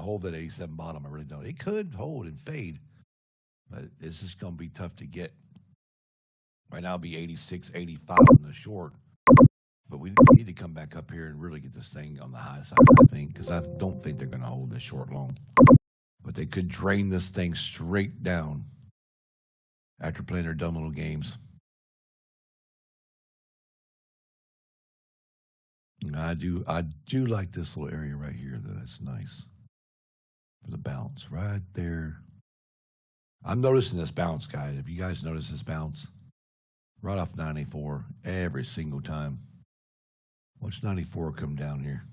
hold that 87 bottom. I really don't. It could hold and fade, but it's just going to be tough to get. Right now, it'll be 86, 85 on the short. But we need to come back up here and really get this thing on the high side, I think, because I don't think they're going to hold this short long. But they could drain this thing straight down after playing their dumb little games. And I do like this little area right here. That's nice for the bounce right there. I'm noticing this bounce, guys. If you guys notice this bounce, right off 94 every single time. Watch 94 come down here.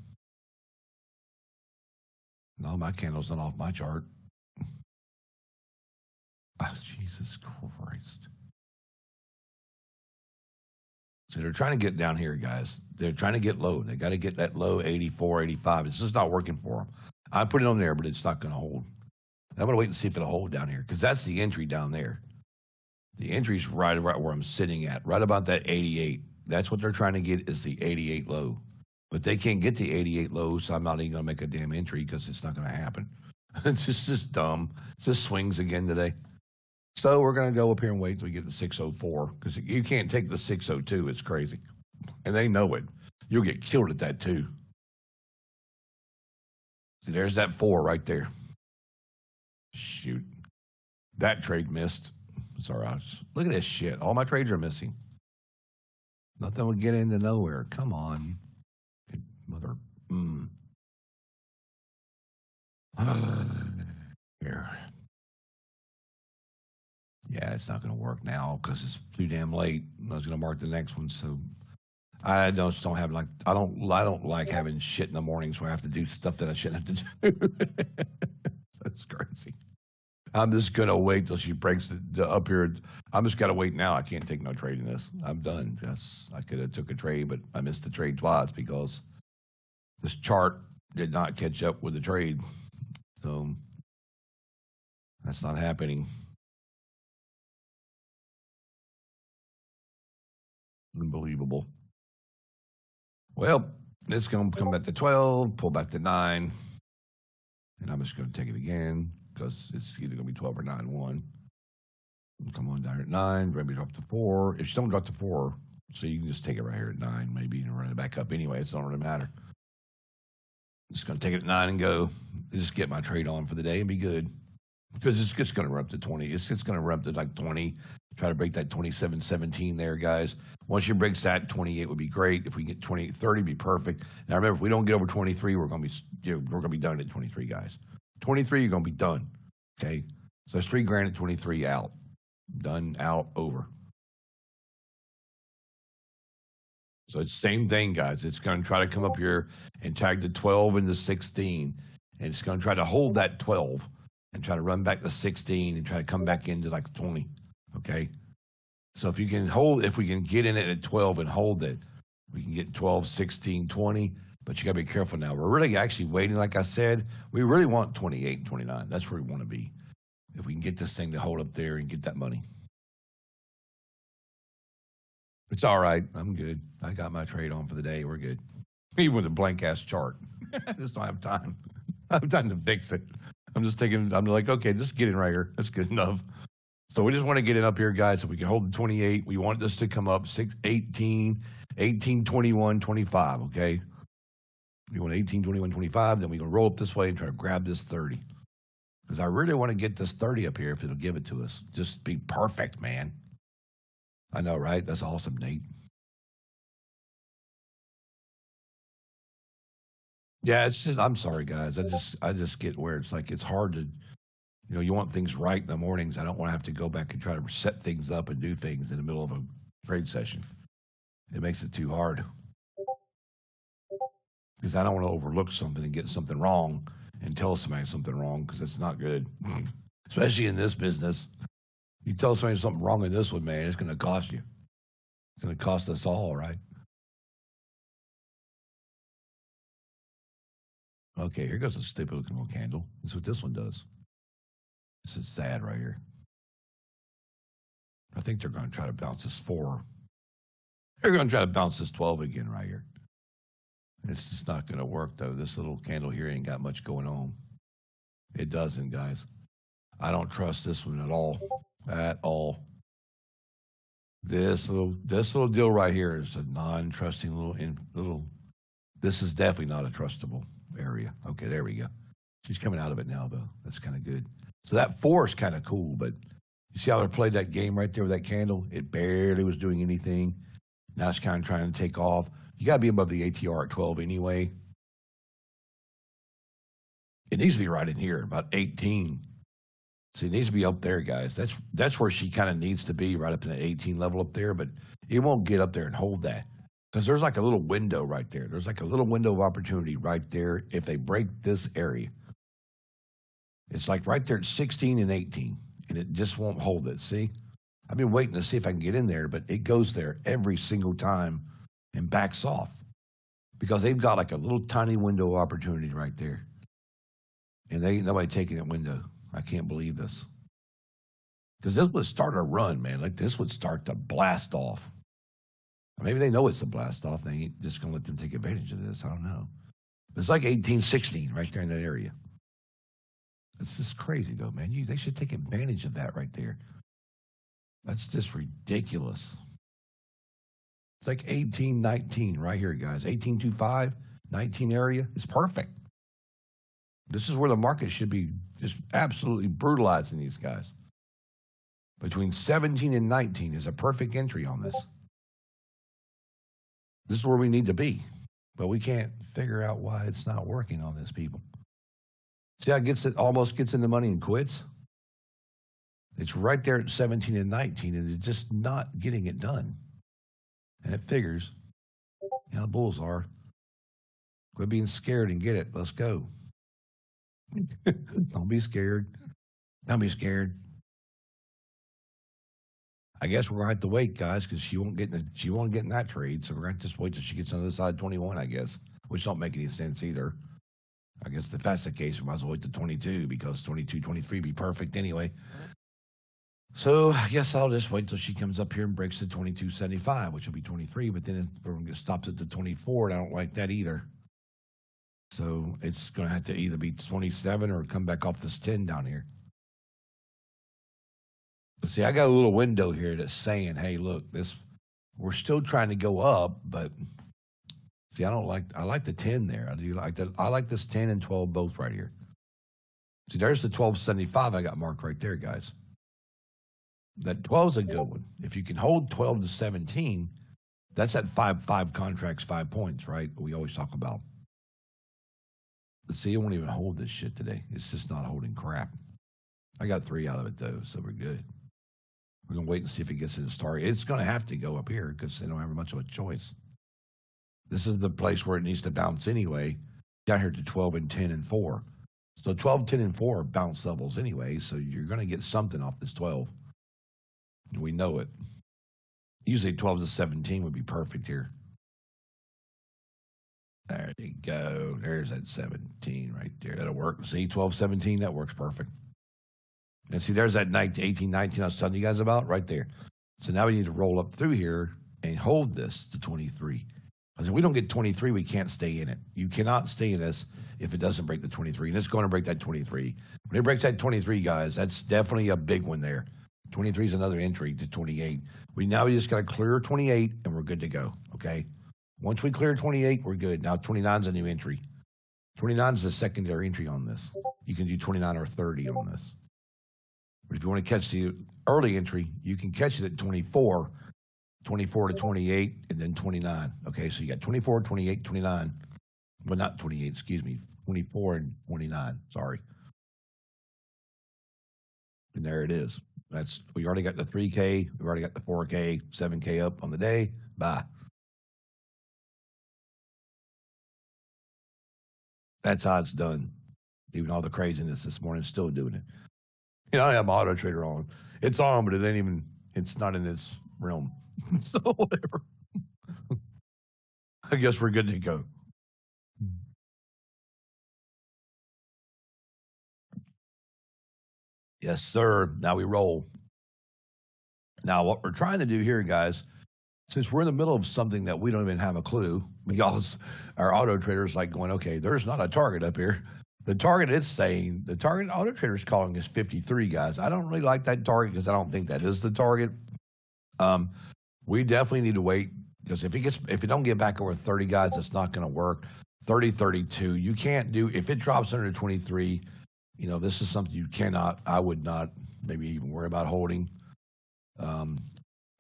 No, my candle's not off my chart. Oh, Jesus Christ. So they're trying to get down here, guys. They're trying to get low. They got to get that low 84, 85. It's just not working for them. I put it on there, but it's not going to hold. I'm going to wait and see if it'll hold down here, because that's the entry down there. The entry's right where I'm sitting at, right about that 88. That's what they're trying to get, is the 88 low. But they can't get the 88 low, so I'm not even going to make a damn entry because it's not going to happen. It's just dumb. It just swings again today. So we're going to go up here and wait until we get the 604, because you can't take the 602. It's crazy. And they know it. You'll get killed at that, too. See, there's that 4 right there. Shoot. That trade missed. It's all right. Look at this shit. All my trades are missing. Nothing would get into nowhere. Come on. Good mother. Here. Yeah, it's not going to work now because it's too damn late. I was going to mark the next one, so I just don't have I don't like having shit in the mornings where I have to do stuff that I shouldn't have to do. That's crazy. I'm just going to wait till she breaks up here. I'm just got to wait now. I can't take no trade in this. I'm done. Yes, I could have took a trade, but I missed the trade twice because this chart did not catch up with the trade. So that's not happening. Unbelievable. Well, it's going to come back to 12, pull back to 9, and I'm just going to take it again because it's either going to be 12 or 9-1. Come on down at 9, maybe drop to 4. If you don't drop to 4, so you can just take it right here at 9, maybe, and run it back up anyway. It don't really matter. I'm just going to take it at 9 and go. Just get my trade on for the day and be good. Because it's just going to run up to 20. It's going to run up to like 20. Try to break that 27-17 there, guys. Once you break that, 28 would be great. If we get 28, 30, be perfect. Now remember, if we don't get over 23, we're going to be done at 23, guys. 23, you're going to be done. Okay, so it's $3,000 at 23 out, done, out, over. So it's the same thing, guys. It's going to try to come up here and tag the 12 and the 16, and it's going to try to hold that 12 and try to run back the 16 and try to come back into like 20. Okay, so if we can get in it at 12 and hold it, we can get 12, 16, 20. But you got to be careful now. We're really actually waiting, like I said. We really want 28 and 29. That's where we want to be. If we can get this thing to hold up there and get that money. It's all right. I'm good. I got my trade on for the day. We're good. Even with a blank-ass chart. I just don't have time. I have time to fix it. I'm like, okay, just get in right here. That's good enough. So we just want to get it up here, guys, so we can hold the 28. We want this to come up 18, 21, 25, okay? We want 18, 21, 25. Then we're going to roll up this way and try to grab this 30. Because I really want to get this 30 up here if it'll give it to us. Just be perfect, man. I know, right? That's awesome, Nate. Yeah, it's just, I'm sorry, guys. I just get where it's like it's hard to, you want things right in the mornings. I don't want to have to go back and try to set things up and do things in the middle of a trade session. It makes it too hard. Because I don't want to overlook something and get something wrong and tell somebody something wrong because it's not good. Especially in this business. You tell somebody something wrong in this one, man, it's going to cost you. It's going to cost us all, right? Okay, here goes a stupid looking little candle. That's what this one does. This is sad right here. I think they're going to try to bounce this 4. They're going to try to bounce this 12 again right here. It's just not going to work, though. This little candle here ain't got much going on. It doesn't, guys. I don't trust this one at all. At all. This little deal right here is a non-trusting little. This is definitely not a trustable area. Okay, there we go. She's coming out of it now, though. That's kind of good. So that 4 is kind of cool, but you see how they played that game right there with that candle? It barely was doing anything. Now it's kind of trying to take off. You got to be above the ATR at 12 anyway. It needs to be right in here, about 18. See, it needs to be up there, guys. That's where she kind of needs to be, right up in the 18 level up there, but it won't get up there and hold that. Because there's like a little window right there. There's like a little window of opportunity right there if they break this area. It's like right there at 16 and 18, and it just won't hold it. See? I've been waiting to see if I can get in there, but it goes there every single time and backs off because they've got like a little tiny window of opportunity right there. And they ain't nobody taking that window. I can't believe this. Because this would start a run, man. Like this would start to blast off. Or maybe they know it's a blast off. They ain't just going to let them take advantage of this. I don't know. It's like 18, 16 right there in that area. It's just crazy, though, man. They should take advantage of that right there. That's just ridiculous. It's like 18, 19 right here, guys. 18.25, 19 area is perfect. This is where the market should be just absolutely brutalizing these guys. Between 17 and 19 is a perfect entry on this. This is where we need to be. But we can't figure out why it's not working on this, people. See how it almost gets in the money and quits? It's right there at 17 and 19, and it's just not getting it done. And it figures, the bulls are. Quit being scared and get it. Let's go. Don't be scared. Don't be scared. I guess we're gonna have to wait, guys, because she won't get in that trade. So we're gonna just wait till she gets on the other side of 21, I guess, which don't make any sense either. I guess if that's the case, we might as well wait to 22 because 22, 23 be perfect anyway. So I guess I'll just wait till she comes up here and breaks the 22.75, which will be 23. But then it stops at the 24, and I don't like that either. So it's going to have to either be 27 or come back off this 10 down here. But see, I got a little window here that's saying, hey, look, we're still trying to go up, but see, I like the 10 there. I do like that. I like this 10 and 12 both right here. See, there's the 12.75 I got marked right there, guys. That 12 is a good one. If you can hold 12 to 17, that's at five contracts, 5 points, right? We always talk about. But see, it won't even hold this shit today. It's just not holding crap. I got 3 out of it, though, so we're good. We're going to wait and see if it gets to the star. It's going to have to go up here because they don't have much of a choice. This is the place where it needs to bounce anyway, down here to 12 and 10 and 4. So 12, 10, and 4 are bounce levels anyway, so you're going to get something off this 12. We know it. Usually 12 to 17 would be perfect here. There you go. There's that 17 right there. That'll work. See, 12, 17, that works perfect. And see, there's that 18, 19 I was telling you guys about right there. So now we need to roll up through here and hold this to 23. Because if we don't get 23, we can't stay in it. You cannot stay in this if it doesn't break the 23. And it's going to break that 23. When it breaks that 23, guys, that's definitely a big one there. 23 is another entry to 28. We just got to clear 28, and we're good to go, okay? Once we clear 28, we're good. Now 29 is a new entry. 29 is the secondary entry on this. You can do 29 or 30 on this. But if you want to catch the early entry, you can catch it at 24, 24 to 28, and then 29. Okay, so you got 24, 28, 29. Well, not 28, excuse me. 24 and 29, sorry. And there it is. We already got the 3K, we've already got the 4K, 7K up on the day. Bye. That's how it's done. Even all the craziness this morning, still doing it. I have Auto Trader on. It's on, but it's not in this realm. So whatever. I guess we're good to go. Yes, sir. Now we roll. Now, what we're trying to do here, guys, since we're in the middle of something that we don't even have a clue, because our Auto Trader's like going, okay, there's not a target up here. The target it's saying, the target Auto Trader is calling is 53, guys. I don't really like that target because I don't think that is the target. Um, we definitely need to wait because if it don't get back over 30, guys, it's not going to work. 30, 32. You can't do if it drops under 23. This is something you cannot. I would not maybe even worry about holding.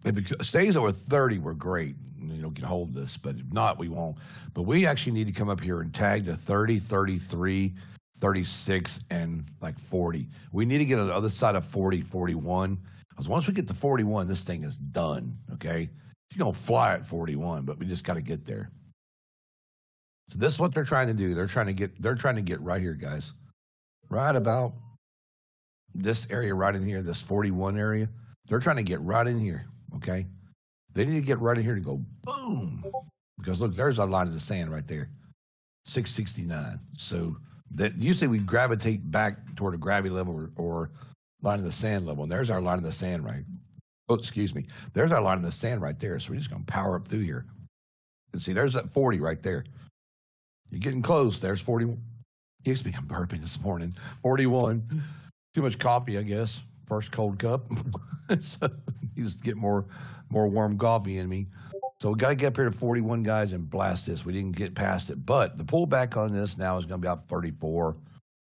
If it stays over 30, we're great. Can hold this, but if not, we won't. But we actually need to come up here and tag to 30, 33, 36, and like 40. We need to get on the other side of 40, 41. Because once we get to 41, this thing is done. Okay, it's gonna fly at 41, but we just got to get there. So this is what they're trying to do. They're trying to get right here, guys. Right about this area, right in here, this 41 area. They're trying to get right in here. Okay, they need to get right in here to go boom. Because look, there's our line in the sand right there, 669. So that usually we gravitate back toward a gravity level or line in the sand level, and there's our line in the sand right. Oh, excuse me. There's our line in the sand right there. So we're just gonna power up through here. And see, there's that 40 right there. You're getting close. There's 41. Excuse me, I'm burping this morning. 41. Too much coffee, I guess. First cold cup. So you just get more warm coffee in me. So we got to get up here to 41, guys, and blast this. We didn't get past it. But the pullback on this now is going to be about 34.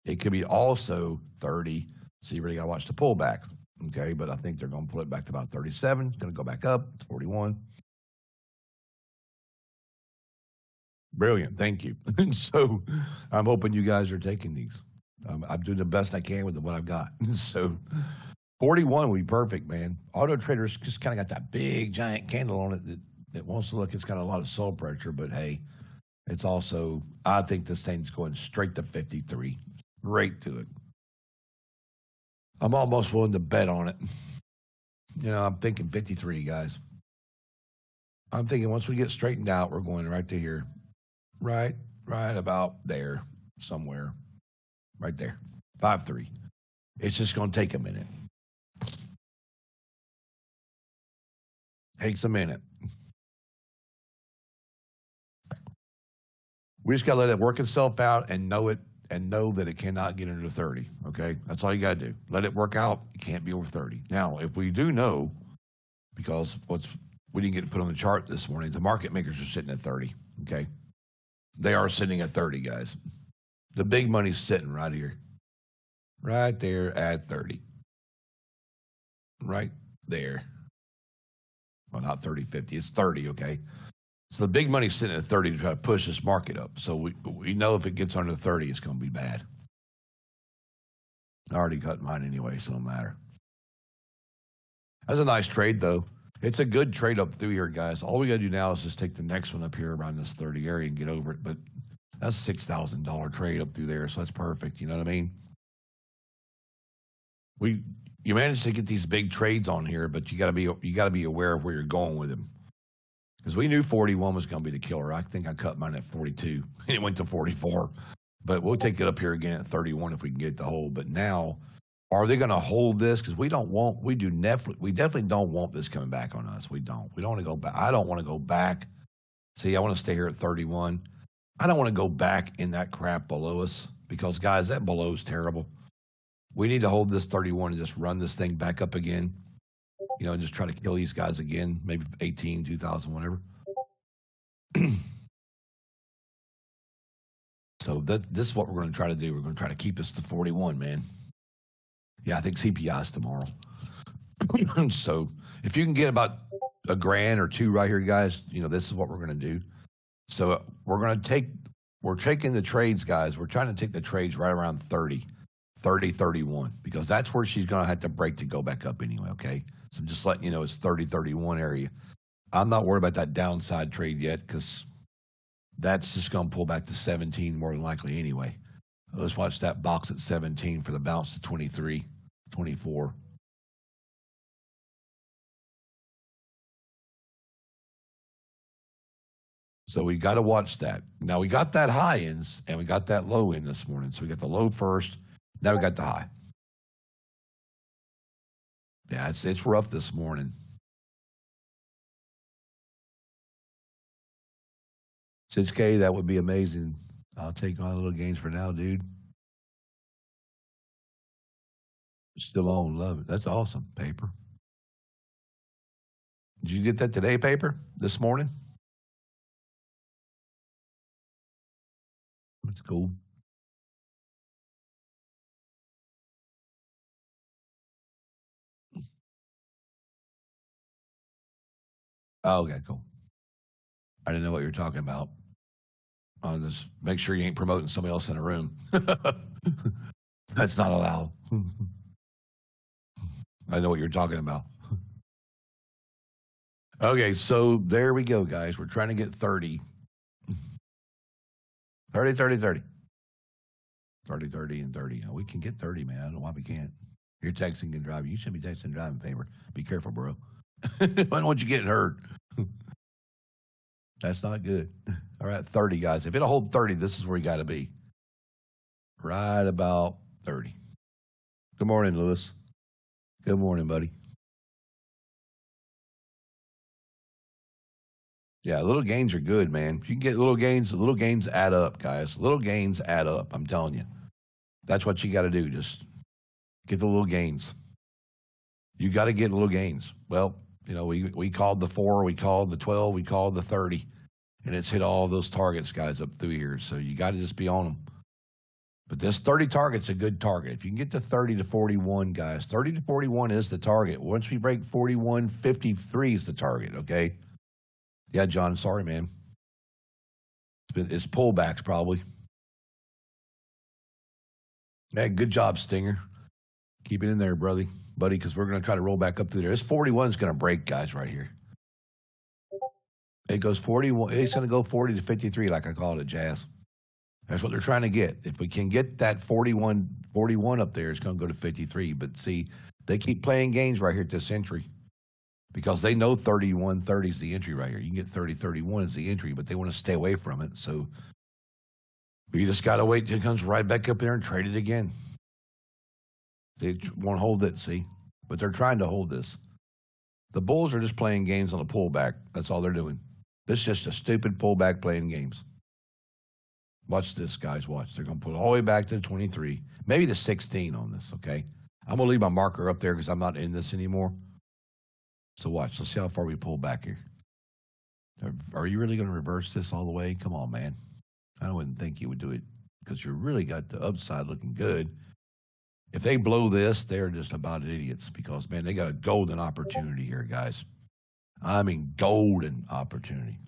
It could be also 30. So you really got to watch the pullback. Okay, but I think they're going to pull it back to about 37. It's going to go back up. It's 41. Brilliant. Thank you. So I'm hoping you guys are taking these. I'm doing the best I can with what I've got. So 41 would be perfect, man. Auto Trader's just kind of got that big, giant candle on it that wants to look. It's got a lot of soul pressure, but hey, it's also, I think this thing's going straight to 53. Straight to it. I'm almost willing to bet on it. I'm thinking 53, guys. I'm thinking once we get straightened out, we're going right to here. Right about there somewhere. Right there. 5-3. It's just going to take a minute. Takes a minute. We just got to let it work itself out and know that it cannot get under 30. Okay? That's all you got to do. Let it work out. It can't be over 30. Now, if we do know, because we didn't get it put on the chart this morning, the market makers are sitting at 30. Okay? They are sitting at 30, guys. The big money's sitting right here. Right there at 30. Right there. Well, not 30, 50. It's 30, okay? So the big money's sitting at 30 to try to push this market up. So we know if it gets under 30, it's going to be bad. I already cut mine anyway, so it don't matter. That's a nice trade, though. It's a good trade up through here, guys. All we got to do now is just take the next one up here around this 30 area and get over it. But that's a $6,000 trade up through there, so that's perfect. You know what I mean? You managed to get these big trades on here, but you got to be aware of where you're going with them. Because we knew 41 was going to be the killer. I think I cut mine at 42. It went to 44. But we'll take it up here again at 31 if we can get the hold. But now, are they going to hold this? Because we definitely don't want this coming back on us. We don't. We don't want to go back. I don't want to go back. See, I want to stay here at 31. I don't want to go back in that crap below us because, guys, that below is terrible. We need to hold this 31 and just run this thing back up again. Just try to kill these guys again, maybe 18, 2000, whatever. So this is what we're going to try to do. We're going to try to keep us to 41, man. Yeah, I think CPI is tomorrow. So if you can get about $1,000 or $2,000 right here, guys, this is what we're going to do. So we're taking the trades, guys. We're trying to take the trades right around 30, 31, because that's where she's going to have to break to go back up anyway, okay? So just letting you know it's 30, 31 area. I'm not worried about that downside trade yet because that's just going to pull back to 17 more than likely anyway. Let's watch that box at 17 for the bounce to 23, 24. So we got to watch that. Now we got that high ends and we got that low in this morning. So we got the low first. Now we got the high. Yeah, it's rough this morning. 6K, that would be amazing. I'll take my little gains for now, dude. Still on. Love it. That's awesome. Paper. Did you get that today, paper? This morning? That's cool. Oh, okay, cool. I didn't know what you were talking about. On this, make sure you ain't promoting somebody else in a room. That's not allowed. I know what you're talking about. Okay, so there we go, guys. We're trying to get 30. 30, 30, 30. 30, 30, and 30. We can get 30, man. I don't know why we can't. You're texting and driving. You should be texting and driving, favor. Be careful, bro. I don't want you getting hurt. That's not good. All right, 30, guys. If it'll hold 30, this is where you got to be. Right about 30. Good morning, Lewis. Good morning, buddy. Yeah, little gains are good, man. If you can get little gains add up, guys. Little gains add up. I'm telling you. That's what you got to do. Just get the little gains. You got to get little gains. Well, we called the 4, we called the 12, we called the 30, and it's hit all those targets, guys, up through here. So you got to just be on them. But this 30 target's a good target. If you can get to 30 to 41, guys, 30 to 41 is the target. Once we break 41, 53 is the target, okay? Yeah, John, sorry, man. It's pullbacks, probably. Yeah, good job, Stinger. Keep it in there, buddy, because we're going to try to roll back up through there. This 41 is going to break, guys, right here. It goes 41. It's going to go 40 to 53, like I call it, Jazz. That's what they're trying to get. If we can get that 41 up there, it's going to go to 53. But see, they keep playing games right here at this entry because they know 31.30 is the entry right here. You can get 30.31 as the entry, but they want to stay away from it. So you just got to wait till it comes right back up there and trade it again. They won't hold it, see? But they're trying to hold this. The Bulls are just playing games on a pullback. That's all they're doing. This is just a stupid pullback playing games. Watch this, guys. Watch. They're going to put it all the way back to the 23, maybe to 16 on this, okay? I'm going to leave my marker up there because I'm not in this anymore. So watch. Let's see how far we pull back here. Are you really going to reverse this all the way? Come on, man. I wouldn't think you would do it because you really got the upside looking good. If they blow this, they're just about idiots because, man, they got a golden opportunity here, guys. I mean, golden opportunity.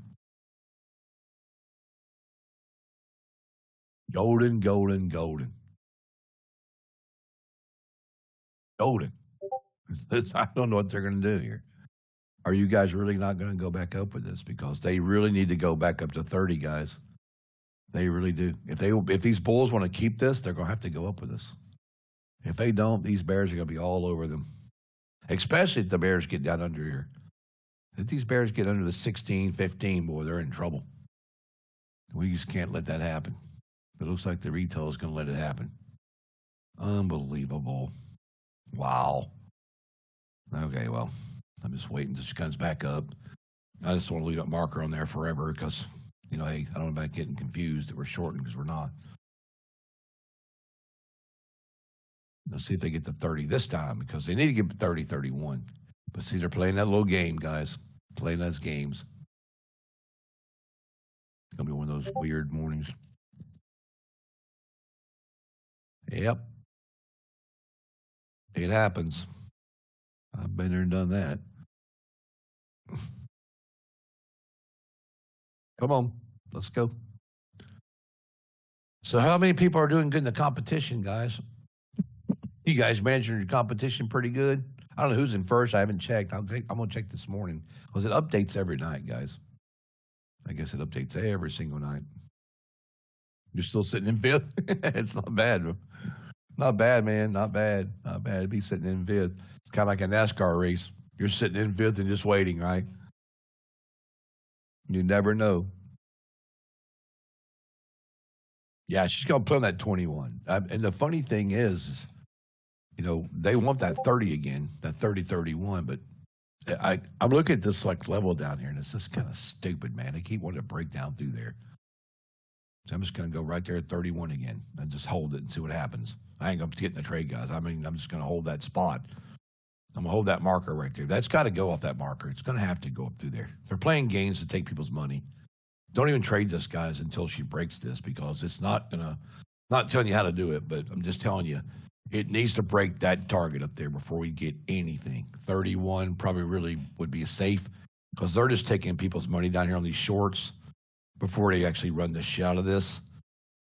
Golden, golden, golden. Golden. I don't know what they're going to do here. Are you guys really not going to go back up with this? Because they really need to go back up to 30, guys. They really do. If these Bulls want to keep this, they're going to have to go up with this. If they don't, these Bears are going to be all over them. Especially if the Bears get down under here. If these Bears get under the 16, 15, boy, they're in trouble. We just can't let that happen. It looks like the retail is going to let it happen. Unbelievable. Wow. Okay, well, I'm just waiting until she comes back up. I just want to leave a marker on there forever because, hey, I don't know about getting confused that we're shorting because we're not. Let's see if they get to 30 this time because they need to get 30, 31. But see, they're playing that little game, guys. Playing those games. It's going to be one of those weird mornings. Yep. It happens. I've been there and done that. Come on. Let's go. So how many people are doing good in the competition, guys? You guys managing your competition pretty good? I don't know who's in first. I haven't checked. I'm going to check this morning because it updates every night, guys. I guess it updates every single night. You're still sitting in fifth? It's not bad. Not bad, man. Not bad. Not bad to be sitting in fifth. It's kind of like a NASCAR race. You're sitting in fifth and just waiting, right? You never know. Yeah, she's going to put on that 21. And the funny thing is they want that 30 again, that 30-31. But I'm looking at this level down here, and it's just kind of stupid, man. They keep wanting to break down through there. So I'm just going to go right there at 31 again and just hold it and see what happens. I ain't going to get in the trade, guys. I mean, I'm just going to hold that spot. I'm going to hold that marker right there. That's got to go off that marker. It's going to have to go up through there. They're playing games to take people's money. Don't even trade this, guys, until she breaks this, because it's not going to, not telling you how to do it, but I'm just telling you, it needs to break that target up there before we get anything. 31 probably really would be safe, because they're just taking people's money down here on these shorts before they actually run the shit out of this,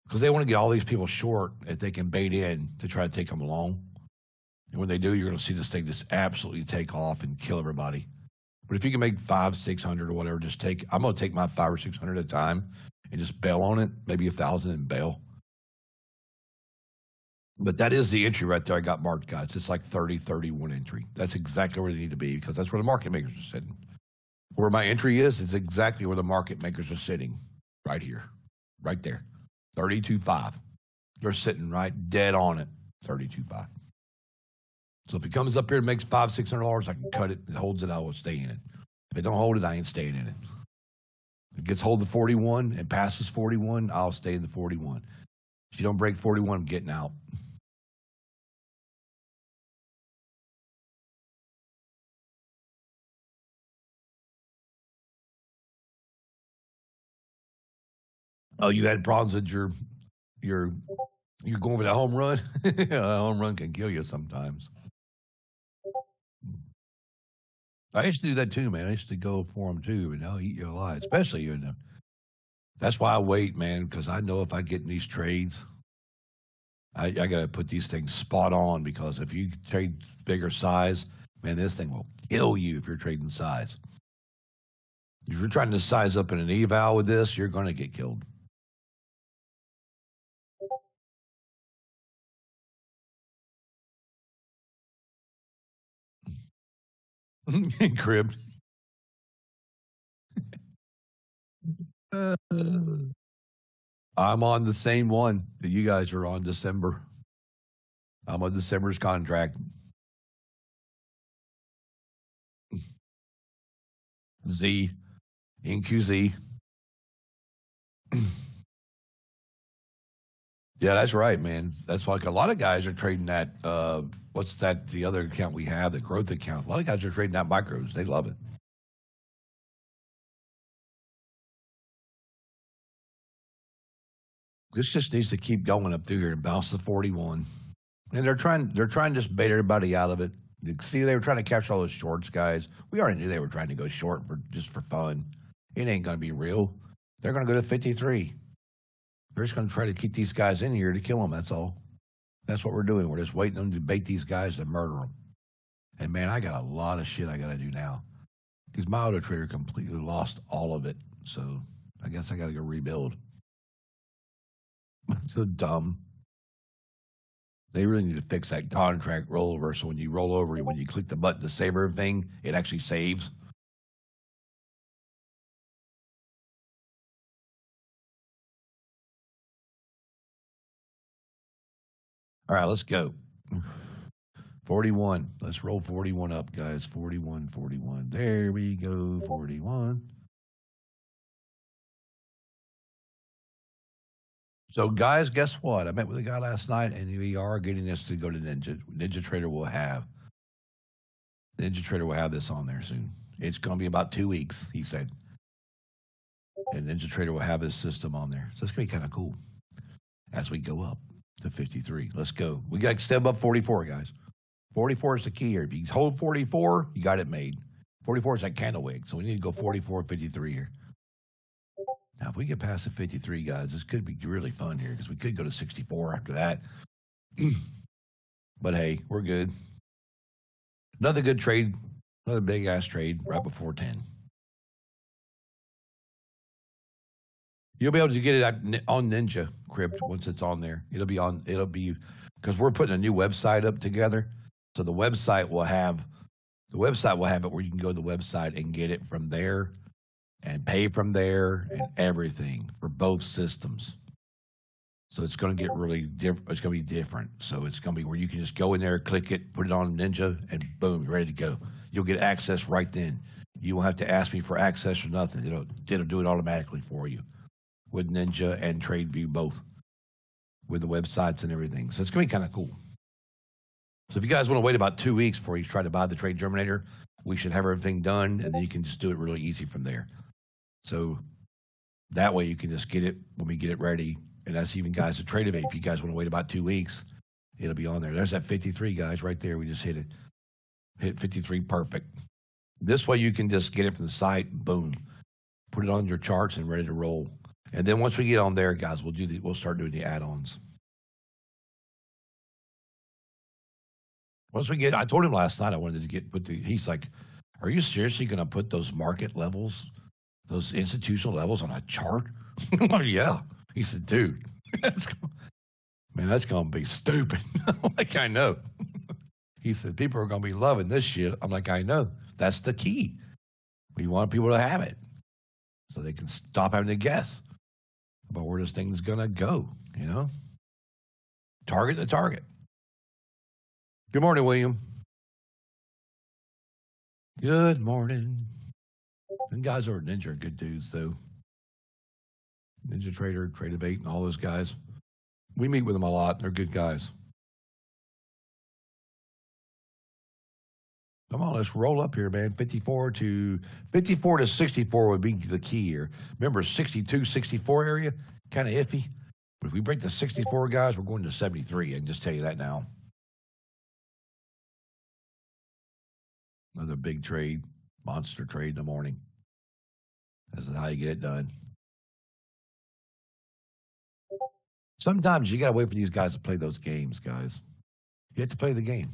because they want to get all these people short if they can bait in to try to take them along. And when they do, you're going to see this thing just absolutely take off and kill everybody. But if you can make 500, 600 or whatever, just take. I'm going to take my 500 or 600 at a time and just bail on it, maybe 1,000 and bail. But that is the entry right there. I got marked, guys. It's like 30, 31 entry. That's exactly where they need to be, because that's where the market makers are sitting. Where my entry is exactly where the market makers are sitting, right here, right there, 32.5. They're sitting right dead on it, 32.5. So if it comes up here and makes $500, $600, I can cut it. If it holds it, I will stay in it. If it don't hold it, I ain't staying in it. If it gets hold of 41 and passes 41, I'll stay in the 41. If you don't break 41, I'm getting out. Oh, you had problems with your you're going with a home run? A home run can kill you sometimes. I used to do that too, man. I used to go for them too, and they'll eat you alive, especially in the. That's why I wait, man, because I know if I get in these trades, I got to put these things spot on, because if you trade bigger size, man, this thing will kill you if you're trading size. If you're trying to size up in an eval with this, you're going to get killed. Cribbed. I'm on the same one that you guys are on, December. I'm on December's contract. Z, NQZ. Yeah, that's right, man. That's like a lot of guys are trading that. What's that? The other account we have, the growth account. A lot of guys are trading that micros. They love it. This just needs to keep going up through here and bounce the 41. And they're trying to just bait everybody out of it. See, they were trying to capture all those shorts, guys. We already knew they were trying to go short for just for fun. It ain't going to be real. They're going to go to 53. They're just going to try to keep these guys in here to kill them. That's all. That's what we're doing. We're just waiting them to bait these guys to murder them. And man, I got a lot of shit I got to do now, because my auto trader completely lost all of it. So I guess I got to go rebuild. So dumb. They really need to fix that contract rollover. So when you roll over, when you click the button to save everything, it actually saves. All right, let's go. 41. Let's roll 41 up, guys. 41, 41. There we go. 41. So, guys, guess what? I met with a guy last night, and we are getting this to go to Ninja. Ninja Trader will have this on there soon. It's going to be about 2 weeks, he said. And Ninja Trader will have his system on there. So it's going to be kind of cool as we go up to 53. Let's go. We got to step up 44, guys. 44 is the key here. If you hold 44, you got it made. 44 is that candle wick. So we need to go 44, 53 here. Now, if we get past the 53, guys, this could be really fun here, because we could go to 64 after that. But hey, we're good. Another good trade, another big ass trade right before 10. You'll be able to get it on Ninja Crypt once it's on there. It'll be because we're putting a new website up together. So the website will have it where you can go to the website and get it from there and pay from there and everything for both systems. So it's going to get really different. It's going to be different. So it's going to be where you can just go in there, click it, put it on Ninja, and boom, you're ready to go. You'll get access right then. You won't have to ask me for access or nothing. It'll do it automatically for you with Ninja and TradeView both. with the websites and everything. So it's going to be kind of cool. So if you guys want to wait about 2 weeks before you try to buy the Trade Germinator, we should have everything done, and then you can just do it really easy from there. So that way you can just get it when we get it ready. And that's even guys at Tradevate. If you guys want to wait about 2 weeks, it'll be on there. There's that 53, guys, right there. We just hit it. Hit 53, perfect. This way you can just get it from the site, boom, put it on your charts and ready to roll. And then once we get on there, guys, we'll start doing the add-ons. Once we get, I told him last night I wanted to he's like, are you seriously going to put those market levels, those institutional levels on a chart? I'm like, yeah. He said, dude, that's going to be stupid. I'm like, I know. He said, people are going to be loving this shit. I'm like, I know. That's the key. We want people to have it so they can stop having to guess about where this thing's going to go, you know? Target the target. Good morning, William. Good morning. And guys over at Ninja are good dudes, though. Ninja Trader, Tradevate, and all those guys. We meet with them a lot. They're good guys. Come on, let's roll up here, man. 54 to 64 would be the key here. Remember, 62, 64 area, kind of iffy. But if we break the 64, guys, we're going to 73. I can just tell you that now. Another big trade, monster trade in the morning. That's how you get it done. Sometimes you got to wait for these guys to play those games, guys. You have to play the game.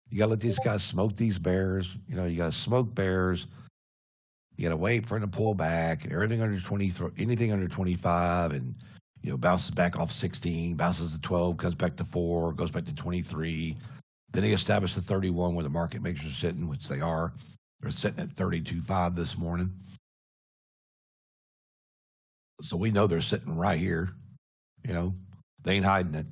You got to let these guys smoke these bears. You know, you got to smoke bears. You got to wait for them to pull back. And everything under 20, anything under 25, and, you know, bounces back off 16, bounces to 12, comes back to 4, goes back to 23. Then they establish the 31 where the market makers are sitting, which they are. They're sitting at 32.5 this morning. So we know they're sitting right here. You know, they ain't hiding it.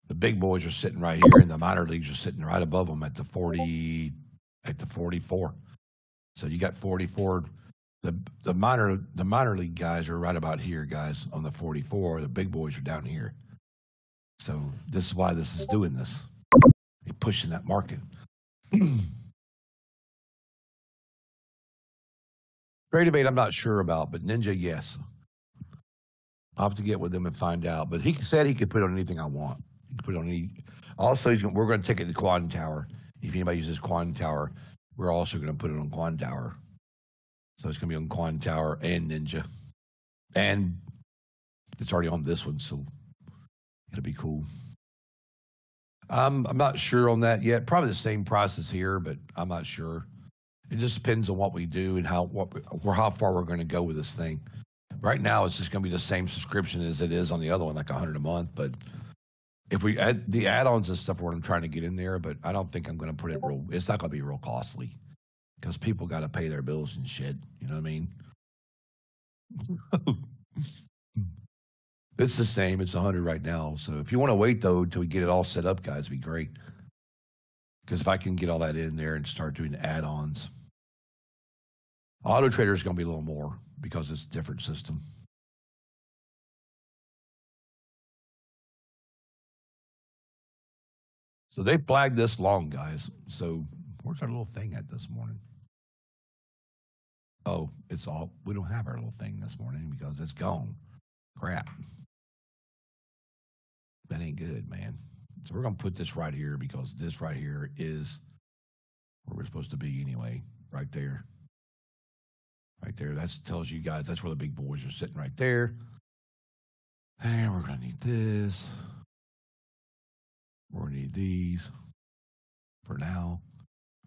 The big boys are sitting right here, and the minor leagues are sitting right above them at the 44. So you got 44. The minor league guys are right about here, guys, on the 44. The big boys are down here. So this is why this is doing this. They're pushing that market. Tradevate, I'm not sure about, but Ninja, yes. I'll have to get with him and find out. But he said he could put on anything I want. He could put on any. Also, we're going to take it to Quad Tower. If anybody uses Quad Tower, we're also going to put it on Quad Tower. So it's going to be on Quad Tower and Ninja. And it's already on this one, so it'll be cool. I'm not sure on that yet. Probably the same process here, but I'm not sure. It just depends on what we do and how far we're going to go with this thing. Right now, it's just going to be the same subscription as it is on the other one, like $100 a month. But if we add the add-ons and stuff, what I'm trying to get in there, but I don't think I'm going to put it real. It's not going to be real costly because people got to pay their bills and shit. You know what I mean? It's the same. It's 100 right now. So if you want to wait though till we get it all set up, guys, it'd be great. Because if I can get all that in there and start doing add-ons, Auto Trader is going to be a little more because it's a different system. So they flagged this long, guys. So where's our little thing at this morning? Oh, we don't have our little thing this morning because it's gone. Crap. That ain't good, man. So we're going to put this right here because this right here is where we're supposed to be anyway. Right there. Right there. That tells you guys that's where the big boys are sitting right there. And we're going to need this. We're going to need these for now.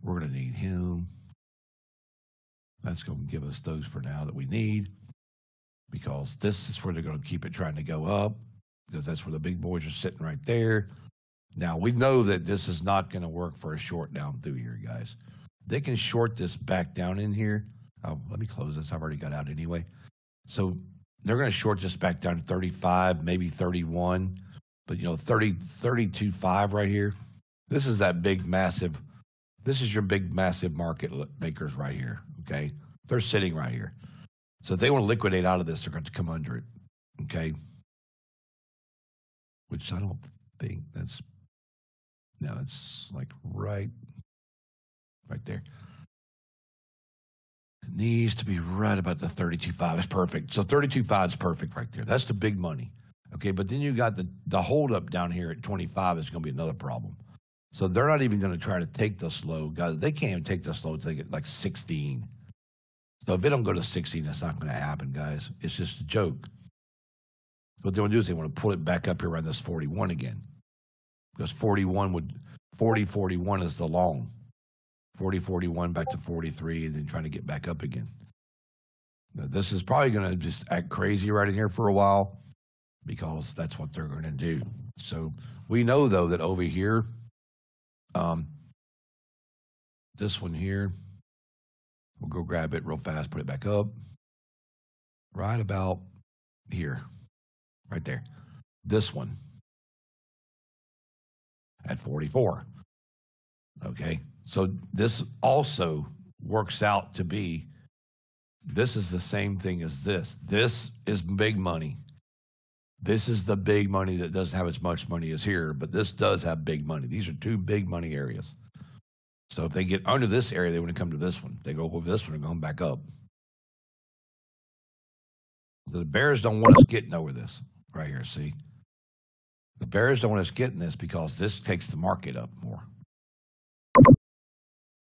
We're going to need him. That's going to give us those for now that we need because this is where they're going to keep it trying to go up because that's where the big boys are sitting right there. Now, we know that this is not going to work for a short down through here, guys. They can short this back down in here. Oh, let me close this. I've already got out anyway. So they're going to short this back down to 35, maybe 31. But, 32.5 right here. This is that big, massive. This is your big, massive market makers right here, okay? They're sitting right here. So if they want to liquidate out of this, they're going to come under it, okay? which I don't think that's, no, it's like right there. It needs to be right about the 32.5. It's perfect. So 32.5 is perfect right there. That's the big money. Okay, but then you got the holdup down here at 25 is going to be another problem. So they're not even going to try to take this low. Guys, they can't even take this low until they get like 16. So if they don't go to 16, that's not going to happen, guys. It's just a joke. What they want to do is they want to pull it back up here around this 41 again. Because 41 is the long. 41 back to 43, and then trying to get back up again. Now, this is probably going to just act crazy right in here for a while because that's what they're going to do. So we know, though, that over here, this one here, we'll go grab it real fast, put it back up. Right about here, right there. This one at 44. Okay, so this also works out to be, this is the same thing as this. This is big money. This is the big money that doesn't have as much money as here, but this does have big money. These are two big money areas. So if they get under this area, they want to come to this one. They go over this one and go back up. So the bears don't want us getting over this right here, see? The bears don't want us getting this because this takes the market up more.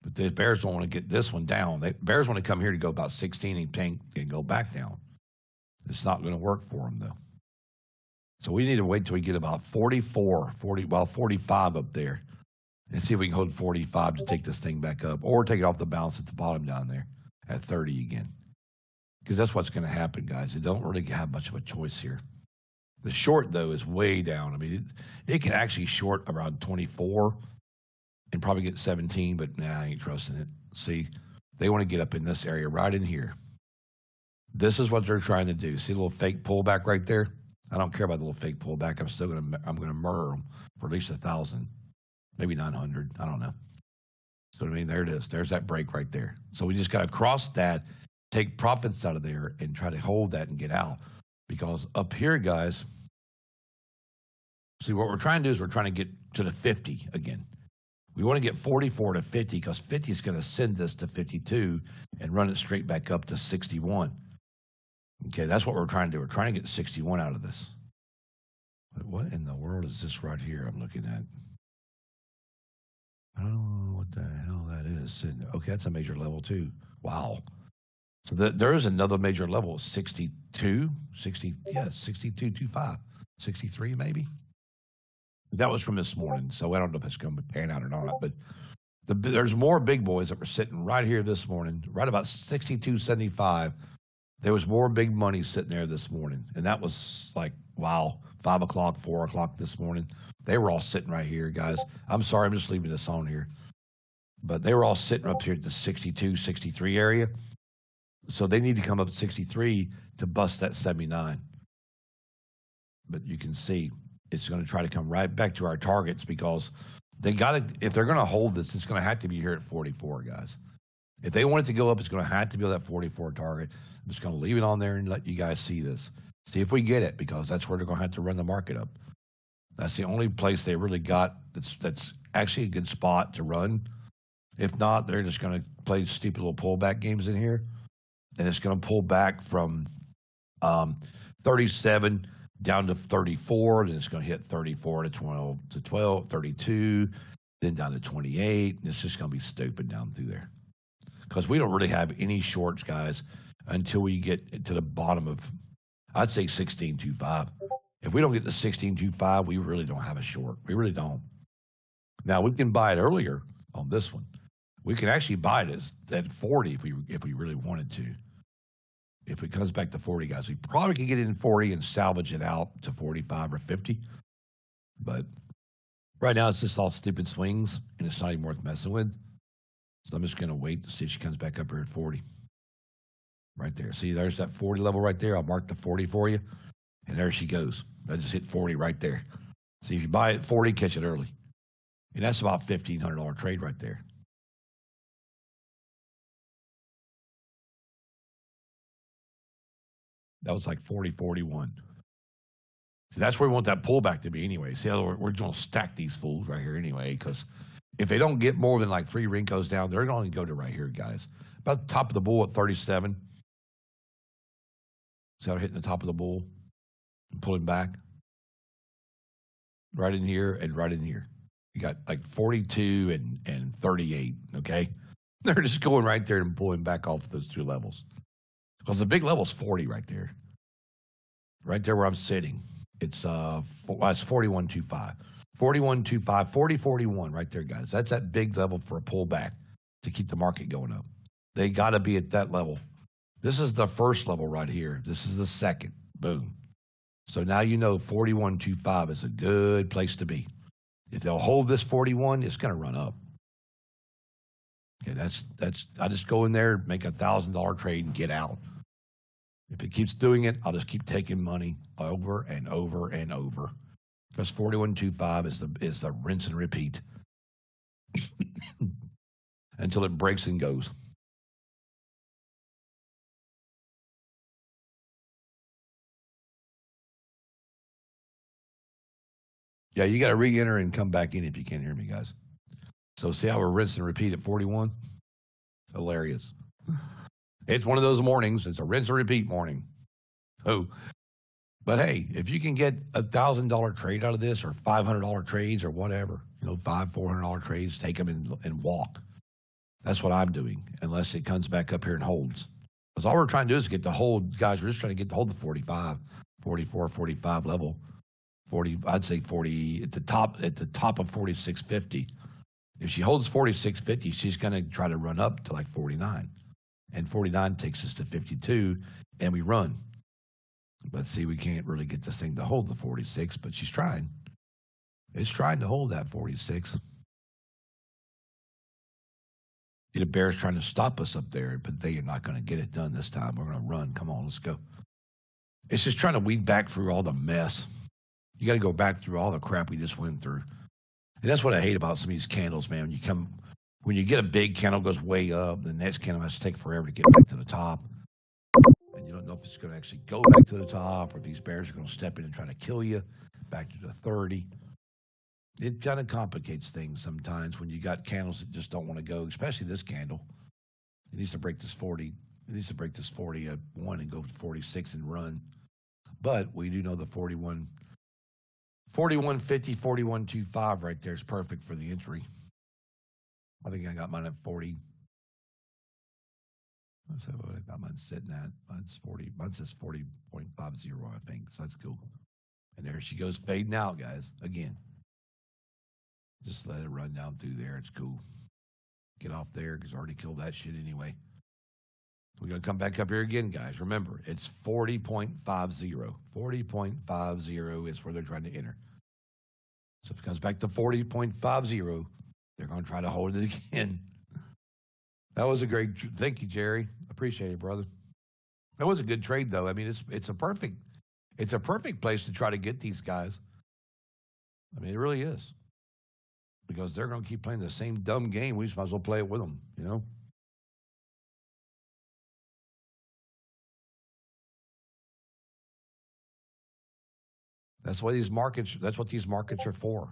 But the bears don't want to get this one down. Bears want to come here to go about 16 and go back down. It's not going to work for them, though. So we need to wait till we get about 45 up there and see if we can hold 45 to take this thing back up or take it off the bounce at the bottom down there at 30 again. Because that's what's going to happen, guys. They don't really have much of a choice here. The short, though, is way down. I mean, it can actually short around 24 and probably get 17, but nah, I ain't trusting it. See, they want to get up in this area right in here. This is what they're trying to do. See the little fake pullback right there? I don't care about the little fake pullback. I'm going to murder them for at least 1,000, maybe 900. I don't know. So, I mean, there it is. There's that break right there. So we just got to cross that, take profits out of there, and try to hold that and get out. Because up here, guys, see, what we're trying to do is we're trying to get to the 50 again. We want to get 44 to 50 because 50 is going to send this to 52 and run it straight back up to 61. Okay, that's what we're trying to do. We're trying to get 61 out of this. But what in the world is this right here I'm looking at? I don't know what the hell that is. Okay, that's a major level too. Wow. So there is another major level, 62, 62.25, 63 maybe. That was from this morning, so I don't know if it's going to pan out or not. But there's more big boys that were sitting right here this morning, right about 62.75. There was more big money sitting there this morning, and that was like, wow, 5 o'clock, 4 o'clock this morning. They were all sitting right here, guys. I'm sorry, I'm just leaving this on here. But they were all sitting up here at the 62, 63 area. So they need to come up at 63 to bust that 79. But you can see it's going to try to come right back to our targets because they got to, if they're going to hold this, it's going to have to be here at 44, guys. If they want it to go up, it's going to have to be that 44 target. I'm just going to leave it on there and let you guys see this. See if we get it, because that's where they're going to have to run the market up. That's the only place they really got that's actually a good spot to run. If not, they're just going to play stupid little pullback games in here. And it's going to pull back from 37 down to 34. Then it's going to hit 34 to 12, 32, then down to 28. And it's just going to be stupid down through there. Because we don't really have any shorts, guys, until we get to the bottom of, I'd say 16.25. If we don't get to 16.25, we really don't have a short. We really don't. Now, we can buy it earlier on this one. We can actually buy it at 40 if we really wanted to. If it comes back to 40, guys, we probably could get it in 40 and salvage it out to 45 or 50. But right now, it's just all stupid swings, and it's not even worth messing with. So I'm just going to wait to see if she comes back up here at 40. Right there. See, there's that 40 level right there. I'll mark the 40 for you. And there she goes. I just hit 40 right there. See, if you buy it at 40, catch it early. And that's about $1,500 trade right there. That was like 40.41. So that's where we want that pullback to be anyway. See how we're going to stack these fools right here anyway, because if they don't get more than like 3 Rincos down, they're going to go to right here, guys. About the top of the bull at 37. See how they're hitting the top of the bull and pulling back? Right in here and right in here. You got like 42 and 38, okay? They're just going right there and pulling back off those 2 levels. Because the big level's 40 right there. Right there where I'm sitting. It's 41.25. 41.25, 40.41 right there, guys. That's that big level for a pullback to keep the market going up. They got to be at that level. This is the first level right here. This is the second. Boom. So now you know 41.25 is a good place to be. If they'll hold this 41, it's going to run up. Okay, that's. I just go in there, make a $1,000 trade, and get out. If it keeps doing it, I'll just keep taking money over and over and over. Because 41.25 is the rinse and repeat until it breaks and goes. Yeah, you got to re-enter and come back in if you can't hear me, guys. So see how we're rinse and repeat at 41? Hilarious. It's one of those mornings. It's a rinse and repeat morning. Oh, but hey, if you can get a $1,000 trade out of this, or $500 trades, or whatever, $400 trades, take them and walk. That's what I'm doing, unless it comes back up here and holds. Because all we're trying to do is get the hold, guys. We're just trying to get the hold the 45, 44, 45 level. 40, I'd say 40 at the top of 46.50. If she holds 46.50, she's going to try to run up to like 49. And 49 takes us to 52, and we run. But see, we can't really get this thing to hold the 46, but she's trying. It's trying to hold that 46. The bear's trying to stop us up there, but they are not going to get it done this time. We're going to run. Come on, let's go. It's just trying to weed back through all the mess. You got to go back through all the crap we just went through. And that's what I hate about some of these candles, man. When you get a big candle goes way up, the next candle has to take forever to get back to the top. And you don't know if it's going to actually go back to the top, or if these bears are going to step in and try to kill you back to the 30. It kind of complicates things sometimes when you got candles that just don't want to go, especially this candle. It needs to break this 40. It needs to break this 40 at 1 and go to 46 and run. But we do know the 41. 41.50, 41.25 right there is perfect for the entry. I think I got mine at 40. Let's see what I got mine sitting at. Mine's 40. Mine says 40.50, I think. So that's cool. And there she goes fading out, guys. Again. Just let it run down through there. It's cool. Get off there because I already killed that shit anyway. We're going to come back up here again, guys. Remember, it's 40.50. 40.50 is where they're trying to enter. So if it comes back to 40.50, they're going to try to hold it again. That was a great – thank you, Jerry. Appreciate it, brother. That was a good trade, though. I mean, it's a perfect place to try to get these guys. I mean, it really is. Because they're going to keep playing the same dumb game. We just might as well play it with them, That's what these markets are for.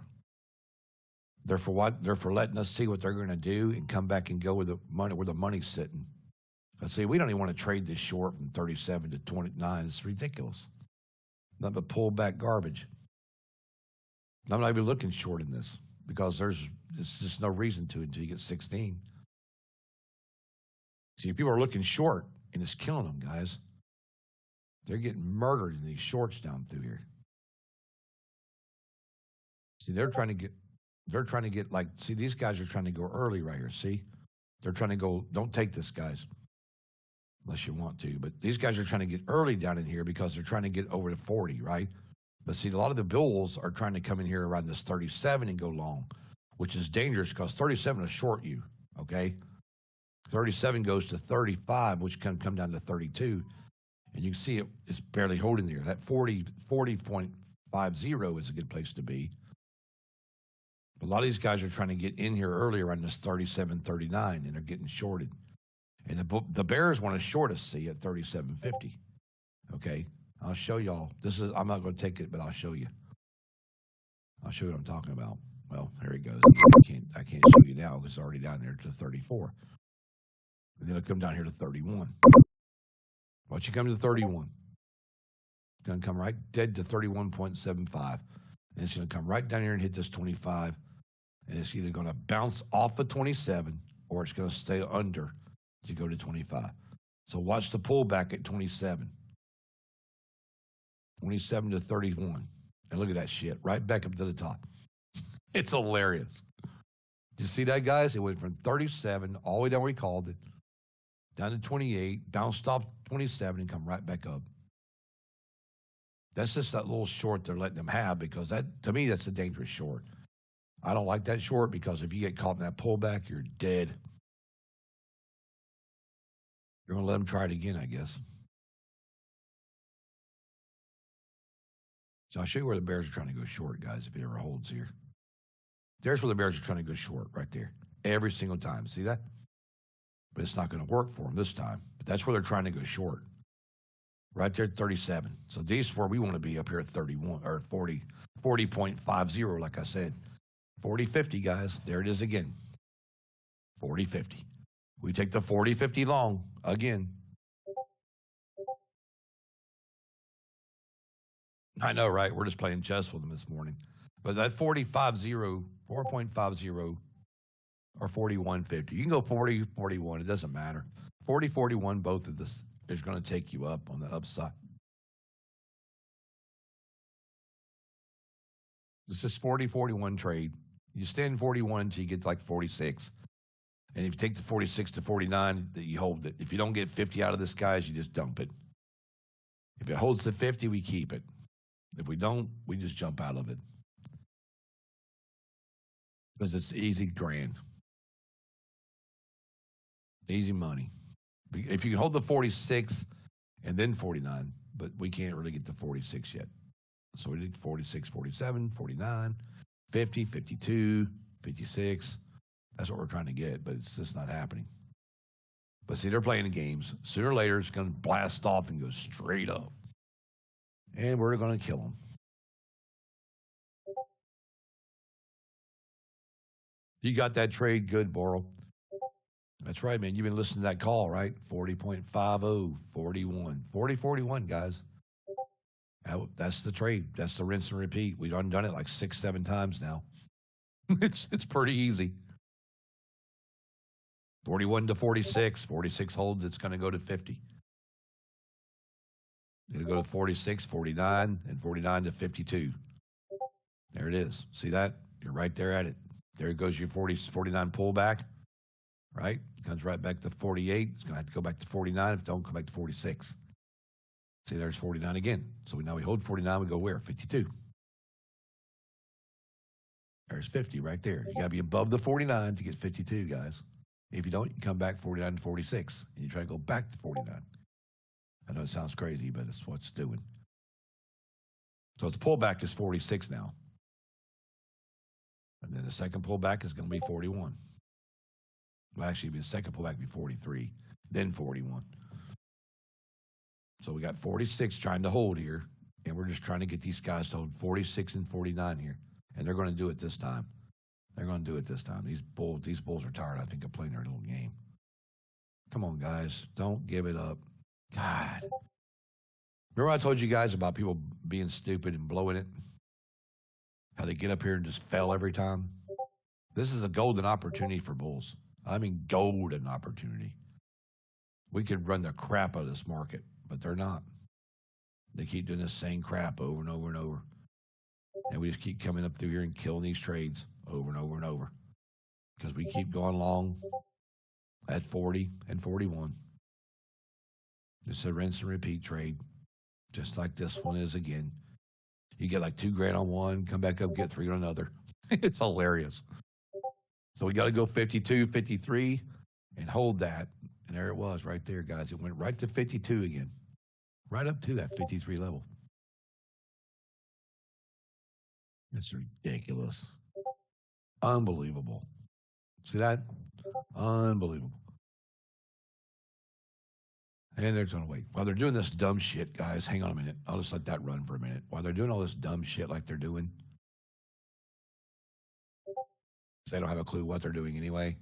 They're for what? They're for letting us see what they're going to do and come back and go with the money where the money's sitting. But see, we don't even want to trade this short from 37 to 29. It's ridiculous. Nothing but pull back garbage. I'm not even looking short in this because there's just no reason to until you get 16. See, people are looking short and it's killing them, guys. They're getting murdered in these shorts down through here. See, they're trying to get like, see, these guys are trying to go early right here. See, they're trying to go, don't take this, guys, unless you want to. But these guys are trying to get early down in here because they're trying to get over to 40, right? But see, a lot of the bulls are trying to come in here around this 37 and go long, which is dangerous because 37 will short you, okay? 37 goes to 35, which can come down to 32. And you can see it's barely holding there. That 40.50 is a good place to be. A lot of these guys are trying to get in here earlier on this 37, 39, and they're getting shorted. And the bears want to short us, see, at 37.50. Okay? I'll show y'all. I'm not going to take it, but I'll show you. I'll show you what I'm talking about. Well, here it goes. I can't show you now because it's already down there to 34. And then it'll come down here to 31. Once you come to 31, it's going to come right dead to 31.75. And it's going to come right down here and hit this 25. And it's either going to bounce off of 27 or it's going to stay under to go to 25. So watch the pullback at 27. 27 to 31. And look at that shit. Right back up to the top. It's hilarious. Did you see that, guys? It went from 37 all the way down where we called it, down to 28, bounced off 27, and come right back up. That's just that little short they're letting them have because that, to me, that's a dangerous short. I don't like that short because if you get caught in that pullback, you're dead. You're going to let them try it again, I guess. So I'll show you where the bears are trying to go short, guys, if it ever holds here. There's where the bears are trying to go short, right there. Every single time. See that? But it's not going to work for them this time. But that's where they're trying to go short. Right there at 37. So these is where we want to be up here at 31 or 40, 40.50, like I said. 40.50, guys. There it is again. 40.50. We take the 40.50 long again. I know, right? We're just playing chess with them this morning. But that 40.50, 4.50, or 41.50. You can go 40, 41. It doesn't matter. 40, 41, both of this is going to take you up on the upside. This is 40, 41 trade. You stay in 41 until you get to like 46. And if you take the 46 to 49, you hold it. If you don't get 50 out of this, guys, you just dump it. If it holds to 50, we keep it. If we don't, we just jump out of it. Because it's easy grand. Easy money. If you can hold the 46 and then 49, but we can't really get to 46 yet. So we did 46, 47, 49, 50, 52, 56. That's what we're trying to get, but it's just not happening. But see, they're playing the games. Sooner or later, it's going to blast off and go straight up. And we're going to kill them. You got that trade good, Boral. That's right, man. You've been listening to that call, right? 40.50, 41. 40, 41, guys. That's the trade. That's the rinse and repeat. We've done it like 6, 7 times now. It's pretty easy. 41 to 46. 46 holds. It's going to go to 50. It'll go to 46, 49, and 49 to 52. There it is. See that? You're right there at it. There goes your 49 pullback, right? It comes right back to 48. It's going to have to go back to 49. If it don't, come back to 46. See, there's 49 again. So now we hold 49. We go where? 52. There's 50 right there. You got to be above the 49 to get 52, guys. If you don't, you come back 49 to 46, and you try to go back to 49. I know it sounds crazy, but it's what it's doing. So its pullback is 46 now. And then the second pullback is going to be 41. Well, actually, the second pullback will be 43, then 41. So we got 46 trying to hold here, and we're just trying to get these guys to hold 46 and 49 here. And they're going to do it this time. They're going to do it this time. These bulls are tired, I think, of playing their little game. Come on, guys. Don't give it up. God. Remember I told you guys about people being stupid and blowing it? How they get up here and just fail every time? This is a golden opportunity for bulls. I mean, golden opportunity. We could run the crap out of this market, but they're not. They keep doing the same crap over and over and over. And we just keep coming up through here and killing these trades over and over and over. Because we keep going long at 40 and 41. It's a rinse and repeat trade, just like this one is again. You get like $2,000 on one, come back up, get 3 on another. It's hilarious. So we got to go 52, 53, and hold that. And there it was right there, guys. It went right to 52 again, right up to that 53 level. It's ridiculous. Unbelievable. See that? Unbelievable. And they're going to wait. While they're doing this dumb shit, guys, hang on a minute. I'll just let that run for a minute. While they're doing all this dumb shit like they're doing, 'cause they don't have a clue what they're doing anyway.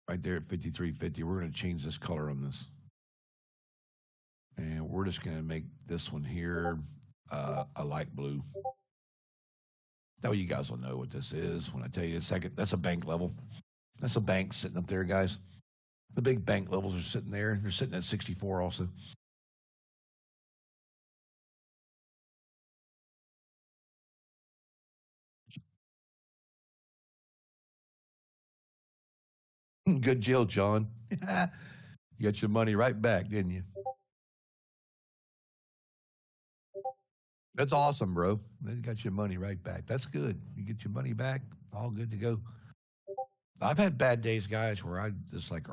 Right there at 5350, we're going to change this color on this. And we're just going to make this one here a light blue. That way you guys will know what this is when I tell you in a second. That's a bank level. That's a bank sitting up there, guys. The big bank levels are sitting there. They're sitting at 64 also. Good deal, John. You got your money right back, didn't you? That's awesome, bro. You got your money right back. That's good. You get your money back, all good to go. I've had bad days, guys, where I just like,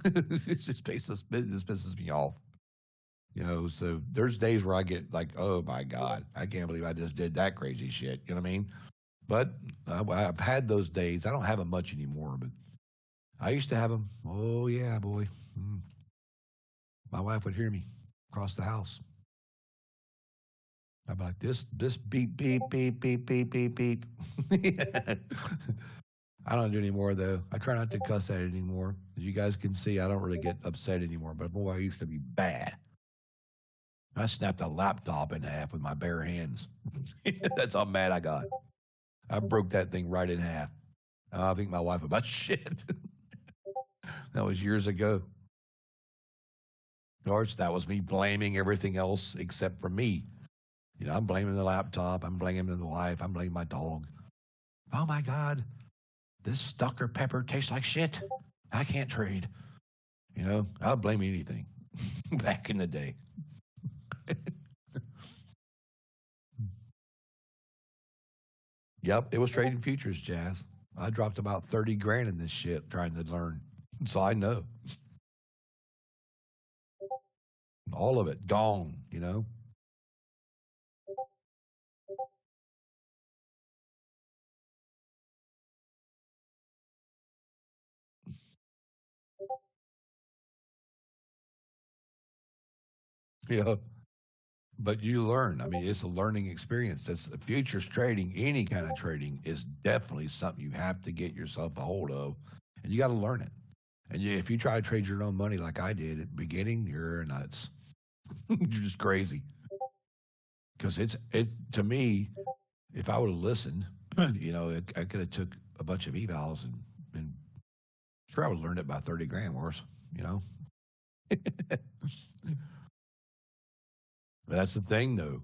it's just this pisses me off. You know, so there's days where I get like, oh my God, I can't believe I just did that crazy shit. You know what I mean? But I've had those days. I don't have them much anymore, but I used to have them. Oh yeah, boy. My wife would hear me across the house. I'd be like, this beep, beep, beep, beep, beep, beep, beep. I don't do it anymore, though. I try not to cuss at it anymore. As you guys can see, I don't really get upset anymore. But boy, I used to be bad. I snapped a laptop in half with my bare hands. That's how mad I got. I broke that thing right in half. I think my wife about shit. That was years ago. Of course, that was me blaming everything else except for me. You know, I'm blaming the laptop. I'm blaming the wife. I'm blaming my dog. Oh my God, this Dr. Pepper tastes like shit. I can't trade. You know, I'll blame anything back in the day. Yep, it was trading futures, Jazz. I dropped about 30 grand in this shit trying to learn. So I know. All of it, gone, you know? Yeah. But you learn. I mean, it's a learning experience. That's futures trading, any kind of trading is definitely something you have to get yourself a hold of, and you got to learn it. And if you try to trade your own money like I did at the beginning, you're nuts. You're just crazy. Because it to me, if I would have listened, you know, I could have took a bunch of evals and sure I would have learned it by 30 grand worse. You know, but that's the thing though.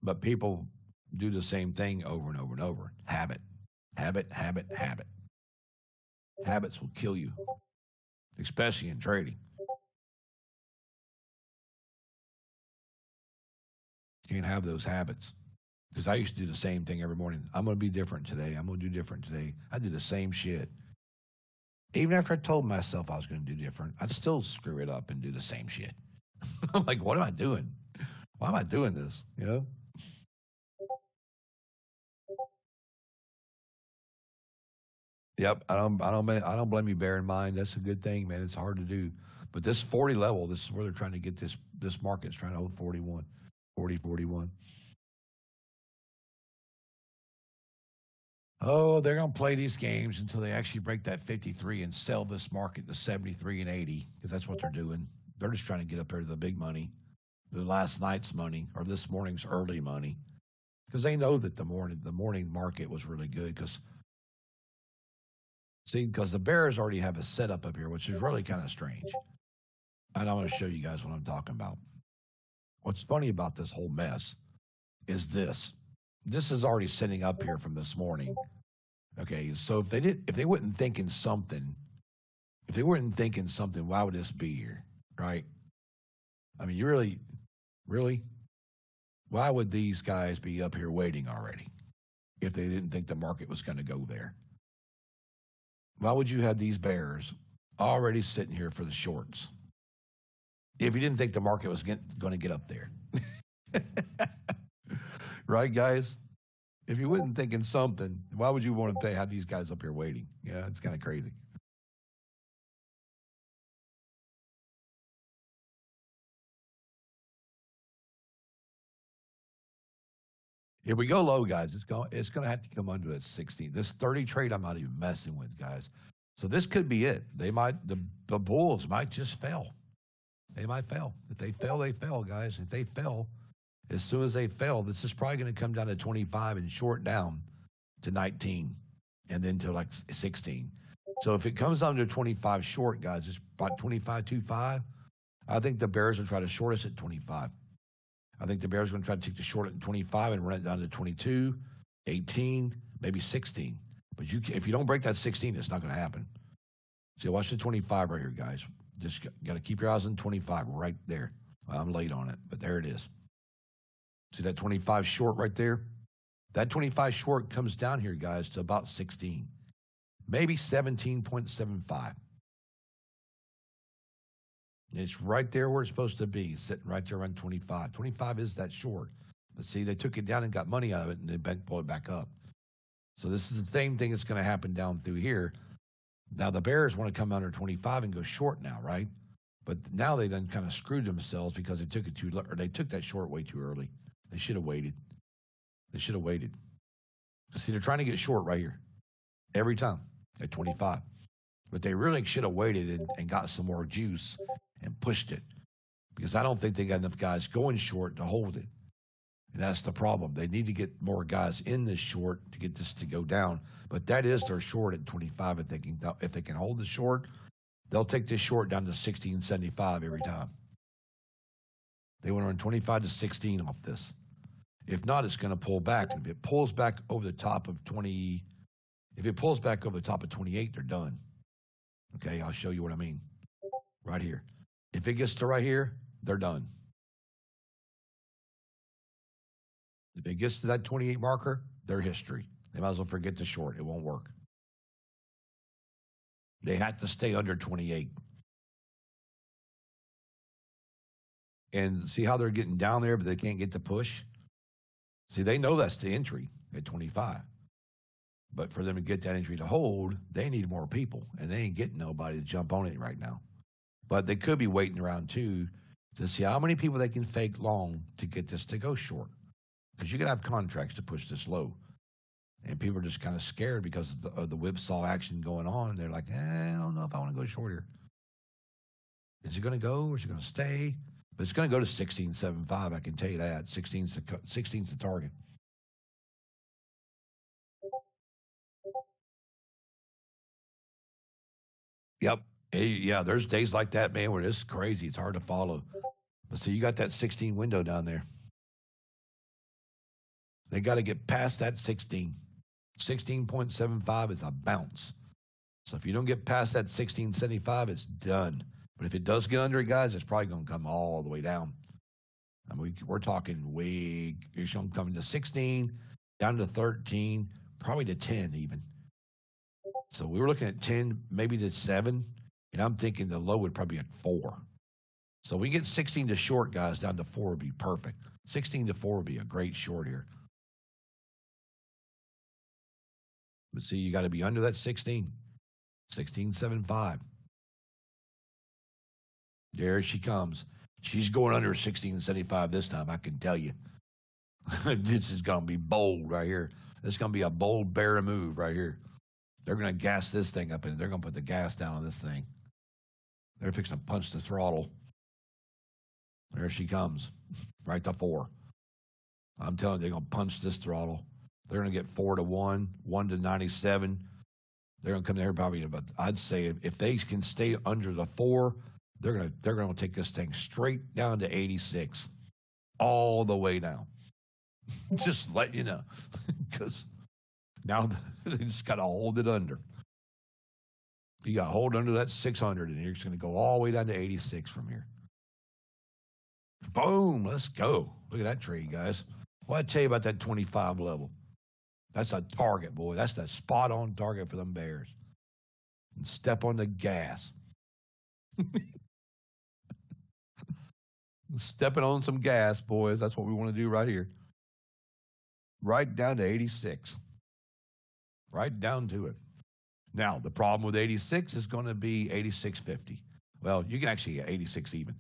But people do the same thing over and over and over. Habit, habit, habit, habit. Habits will kill you, especially in trading. You can't have those habits. Because I used to do the same thing every morning. I'm going to be different today. I'm going to do different today. I do the same shit. Even after I told myself I was going to do different, I'd still screw it up and do the same shit. I'm like, what am I doing? Why am I doing this? You know? Yep. I don't blame you. Bear in mind that's a good thing, man. It's hard to do, but this 40 level, this is where they're trying to get this market's trying to hold 41, 40, 41. Oh, they're going to play these games until they actually break that 53 and sell this market to 73 and 80 because that's what they're doing. They're just trying to get up there to the big money, the last night's money or this morning's early money because they know that the morning market was really good because see because the Bears already have a setup up here, which is really kind of strange. And I'm going to show you guys what I'm talking about. What's funny about this whole mess is this. This is already sitting up here from this morning. Okay, so if they weren't thinking something, if they weren't thinking something, why would this be here, right? I mean, you really, why would these guys be up here waiting already if they didn't think the market was going to go there? Why would you have these bears already sitting here for the shorts if you didn't think the market was going to get up there? Right, guys? If you wasn't thinking something, why would you want to have these guys up here waiting? Yeah, it's kind of crazy. If we go low, guys, it's going to have to come under at 16. This 30 trade, I'm not even messing with, guys. So this could be it. The Bulls might just fail. They might fail. If they fail, they fail, guys. If they fail, as soon as they fail, this is probably going to come down to 25 and short down to 19 and then to like 16. So if it comes down to 25 short, guys, it's about 25.25. I think the Bears will try to short us at 25. I think the Bears are going to try to take the short at 25 and run it down to 22, 18, maybe 16. But if you don't break that 16, it's not going to happen. So watch the 25 right here, guys. Just got to keep your eyes on 25 right there. Well, I'm late on it, but there it is. See that 25 short right there? That 25 short comes down here, guys, to about 16, maybe 17.75. It's right there where it's supposed to be, sitting right there around 25. 25 is that short. But see, they took it down and got money out of it, and they pulled it back up. So this is the same thing that's going to happen down through here. Now the Bears want to come under 25 and go short now, right? But now they done kind of screwed themselves because they took it they took that short way too early. They should have waited. They should have waited. See, they're trying to get short right here every time at 25. But they really should have waited and got some more juice and pushed it, because I don't think they got enough guys going short to hold it. And that's the problem. They need to get more guys in this short to get this to go down. But that is their short at 25. If they can hold the short, they'll take this short down to 16.75 every time. They want to run 25 to 16 off this. If not, it's going to pull back. If it pulls back over the top of 20, if it pulls back over the top of 28, they're done. Okay, I'll show you what I mean. Right here. If it gets to right here, they're done. If it gets to that 28 marker, they're history. They might as well forget the short. It won't work. They have to stay under 28. And see how they're getting down there, but they can't get the push? See, they know that's the entry at 25. But for them to get that entry to hold, they need more people, and they ain't getting nobody to jump on it right now. But they could be waiting around, too, to see how many people they can fake long to get this to go short. Because you can have contracts to push this low. And people are just kind of scared because of the whipsaw action going on. And they're like, I don't know if I want to go short here. Is it going to go or is it going to stay? But it's going to go to 16.75, I can tell you that. 16's the target. Yep. Yeah, there's days like that, man, where it's crazy. It's hard to follow. But see, you got that 16 window down there. They got to get past that 16. 16.75 is a bounce. So if you don't get past that 16.75, it's done. But if it does get under it, guys, it's probably going to come all the way down. I mean, we're talking it's going to come to 16, down to 13, probably to 10 even. So we were looking at 10, maybe to 7, and I'm thinking the low would probably be at 4. So we get 16 to short, guys, down to 4 would be perfect. 16 to 4 would be a great short here. But see, you got to be under that 16. 16.75. There she comes. She's going under 16.75 this time, I can tell you. This is going to be bold right here. This is going to be a bold bear move right here. They're going to gas this thing up, and they're going to put the gas down on this thing. They're fixing to punch the throttle. There she comes, right to 4. I'm telling you, they're going to punch this throttle. They're going to get 4 to 1, 1 to 97. They're going to come there probably, but I'd say if they can stay under the 4, they're going to take this thing straight down to 86, all the way down. Just let you know, because now they just got to hold it under. You got to hold under that 600, and you're just going to go all the way down to 86 from here. Boom, let's go. Look at that trade, guys. What I tell you about that 25 level? That's a target, boy. That's the spot-on target for them Bears. And step on the gas. Stepping on some gas, boys. That's what we want to do right here. right down to 86, right down to it. Now, the problem with 86 is going to be 86.50. Well, you can actually get 86 even.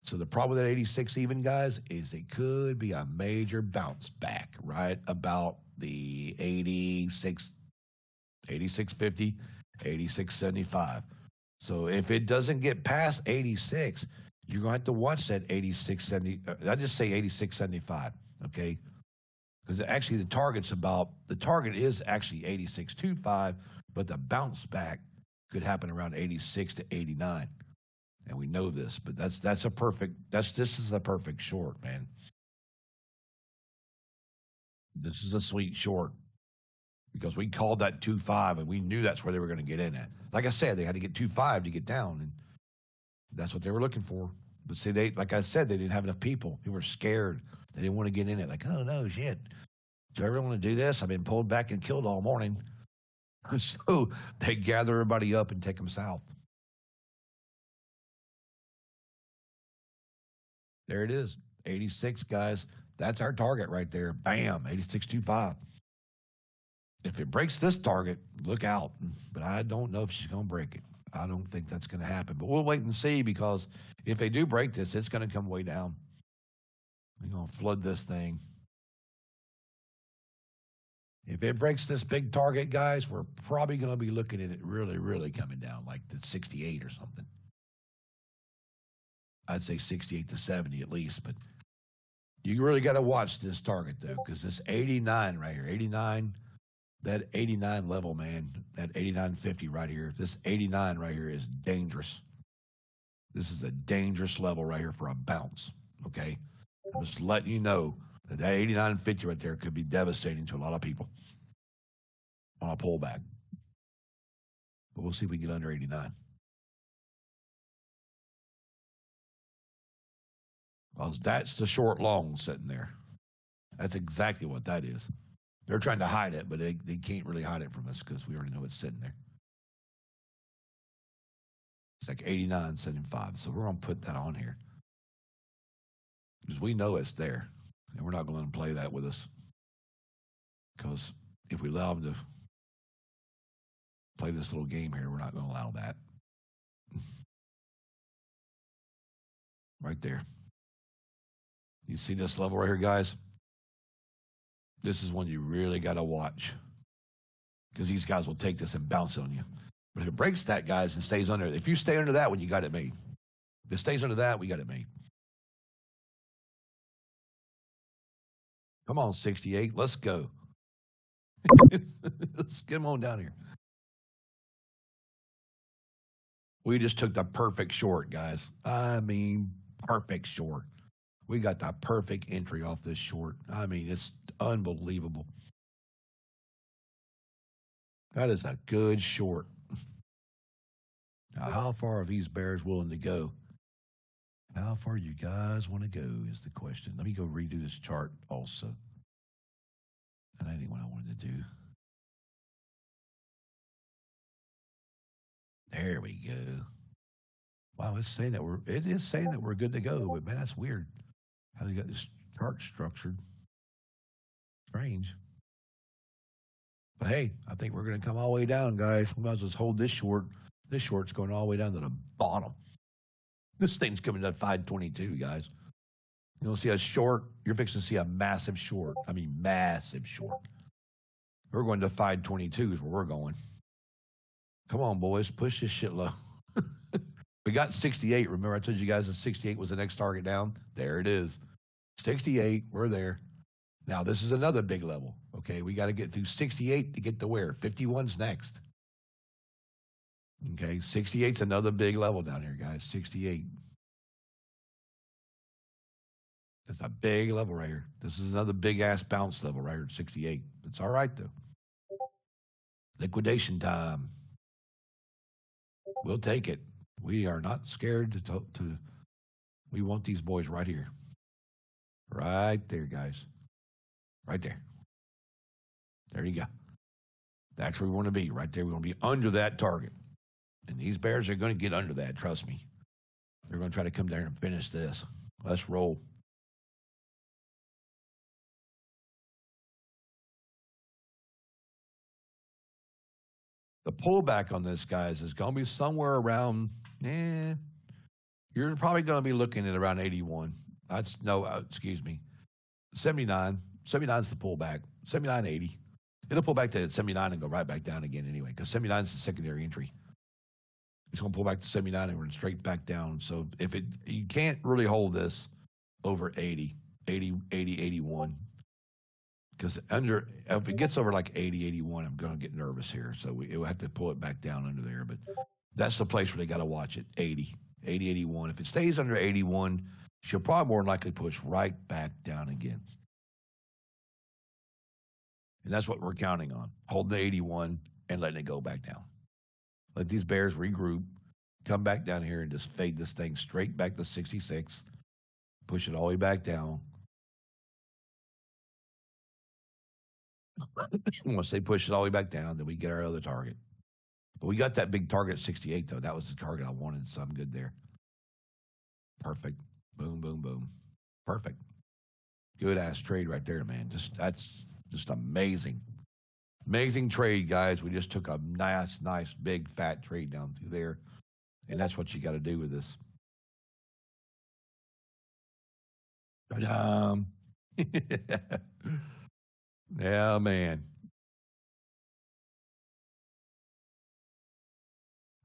So the problem with that 86 even, guys, is it could be a major bounce back right about the 86, 86.50, 86.75. So if it doesn't get past 86, you're going to have to watch that 86.70. I just say 86.75, okay? Because actually the target is actually 86.25, but the bounce back could happen around 86 to 89. And we know this, but this is a perfect short, man. This is a sweet short because we called that 2.5 and we knew that's where they were going to get in at. Like I said, they had to get 2.5 to get down, and that's what they were looking for. But see, like I said, they didn't have enough people. They were scared. They didn't want to get in it. Like, oh no, shit. Do I really want to do this? I've been pulled back and killed all morning. So they gather everybody up and take them south. There it is. 86, guys. That's our target right there. Bam, 86.25. If it breaks this target, look out. But I don't know if she's going to break it. I don't think that's going to happen. But we'll wait and see, because if they do break this, it's going to come way down. We're going to flood this thing. If it breaks this big target, guys, we're probably going to be looking at it really, really coming down, like the 68 or something. I'd say 68 to 70 at least, but you really got to watch this target, though, because this 89 right here, 89, that 89 level, man, that 89.50 right here, this 89 right here is dangerous. This is a dangerous level right here for a bounce, okay? I'm just letting you know that 89.50 right there could be devastating to a lot of people on a pullback. But we'll see if we get under 89. Because that's the short long sitting there. That's exactly what that is. They're trying to hide it, but they can't really hide it from us because we already know it's sitting there. It's like 89.75. So we're going to put that on here because we know it's there, and we're not going to play that with us. Because if we allow them to play this little game here, we're not going to allow that. Right there. You see this level right here, guys? This is one you really got to watch, because these guys will take this and bounce on you. But if it breaks that, guys, and stays under, if you stay under that one, you got it made. If it stays under that, we got it made. Come on, 68. Let's go. Let's get them on down here. We just took the perfect short, guys. I mean, perfect short. We got the perfect entry off this short. I mean, it's unbelievable. That is a good short. Now, how far are these bears willing to go? How far you guys want to go is the question. Let me go redo this chart also. And that ain't what I wanted to do. There we go. Wow, it is saying that we're good to go, but man, that's weird. How they got this chart structured. Strange. But hey, I think we're going to come all the way down, guys. We might as well just hold this short. This short's going all the way down to the bottom. This thing's coming to 522, guys. You don't see a short. You're fixing to see a massive short. I mean, massive short. We're going to 522 is where we're going. Come on, boys. Push this shit low. We got 68. Remember, I told you guys that 68 was the next target down? There it is. 68. We're there. Now, this is another big level. Okay, we got to get through 68 to get to where? 51's next. Okay, 68's another big level down here, guys. 68. That's a big level right here. This is another big ass bounce level right here at 68. It's all right, though. Liquidation time. We'll take it. We are not scared to we want these boys right here. Right there, guys. Right there. There you go. That's where we want to be, right there. We want to be under that target. And these bears are going to get under that, trust me. They're going to try to come down and finish this. Let's roll. The pullback on this, guys, is going to be somewhere around, you're probably going to be looking at around 81. That's, no, excuse me, 79. 79 is the pullback, 79, 80. It'll pull back to 79 and go right back down again anyway, because 79 is the secondary entry. It's going to pull back to 79 and run straight back down. So if you can't really hold this over 80, 81. Because if it gets over like 80, 81, I'm going to get nervous here. So it will have to pull it back down under there. But that's the place where they got to watch it, 80, 81. If it stays under 81, she'll probably more than likely push right back down again. And that's what we're counting on, holding the 81 and letting it go back down. Let these bears regroup, come back down here and just fade this thing straight back to 66, push it all the way back down. Once they push it all the way back down, then we get our other target. But we got that big target at 68, though. That was the target I wanted, so I'm good there. Perfect. Boom, boom, boom. Perfect. Good-ass trade right there, man. That's just amazing. Amazing trade, guys. We just took a nice, big, fat trade down through there. And that's what you got to do with this. But, yeah, man.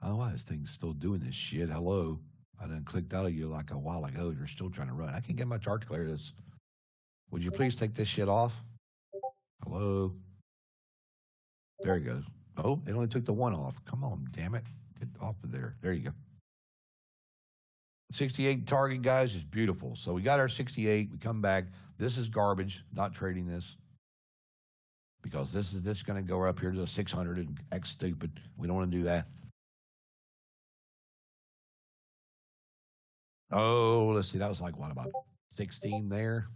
I don't know why this thing's still doing this shit. Hello. I done clicked out of you like a while ago. You're still trying to run. I can't get my chart to clear this. Would you please take this shit off? Hello. There he goes. Oh, it only took the one off. Come on, damn it. Get off of there. There you go. 68 target, guys, is beautiful. So we got our 68. We come back. This is garbage. Not trading this. Because this is just going to go up here to 600 and act stupid. We don't want to do that. Oh, let's see. That was like, what, about 16 there?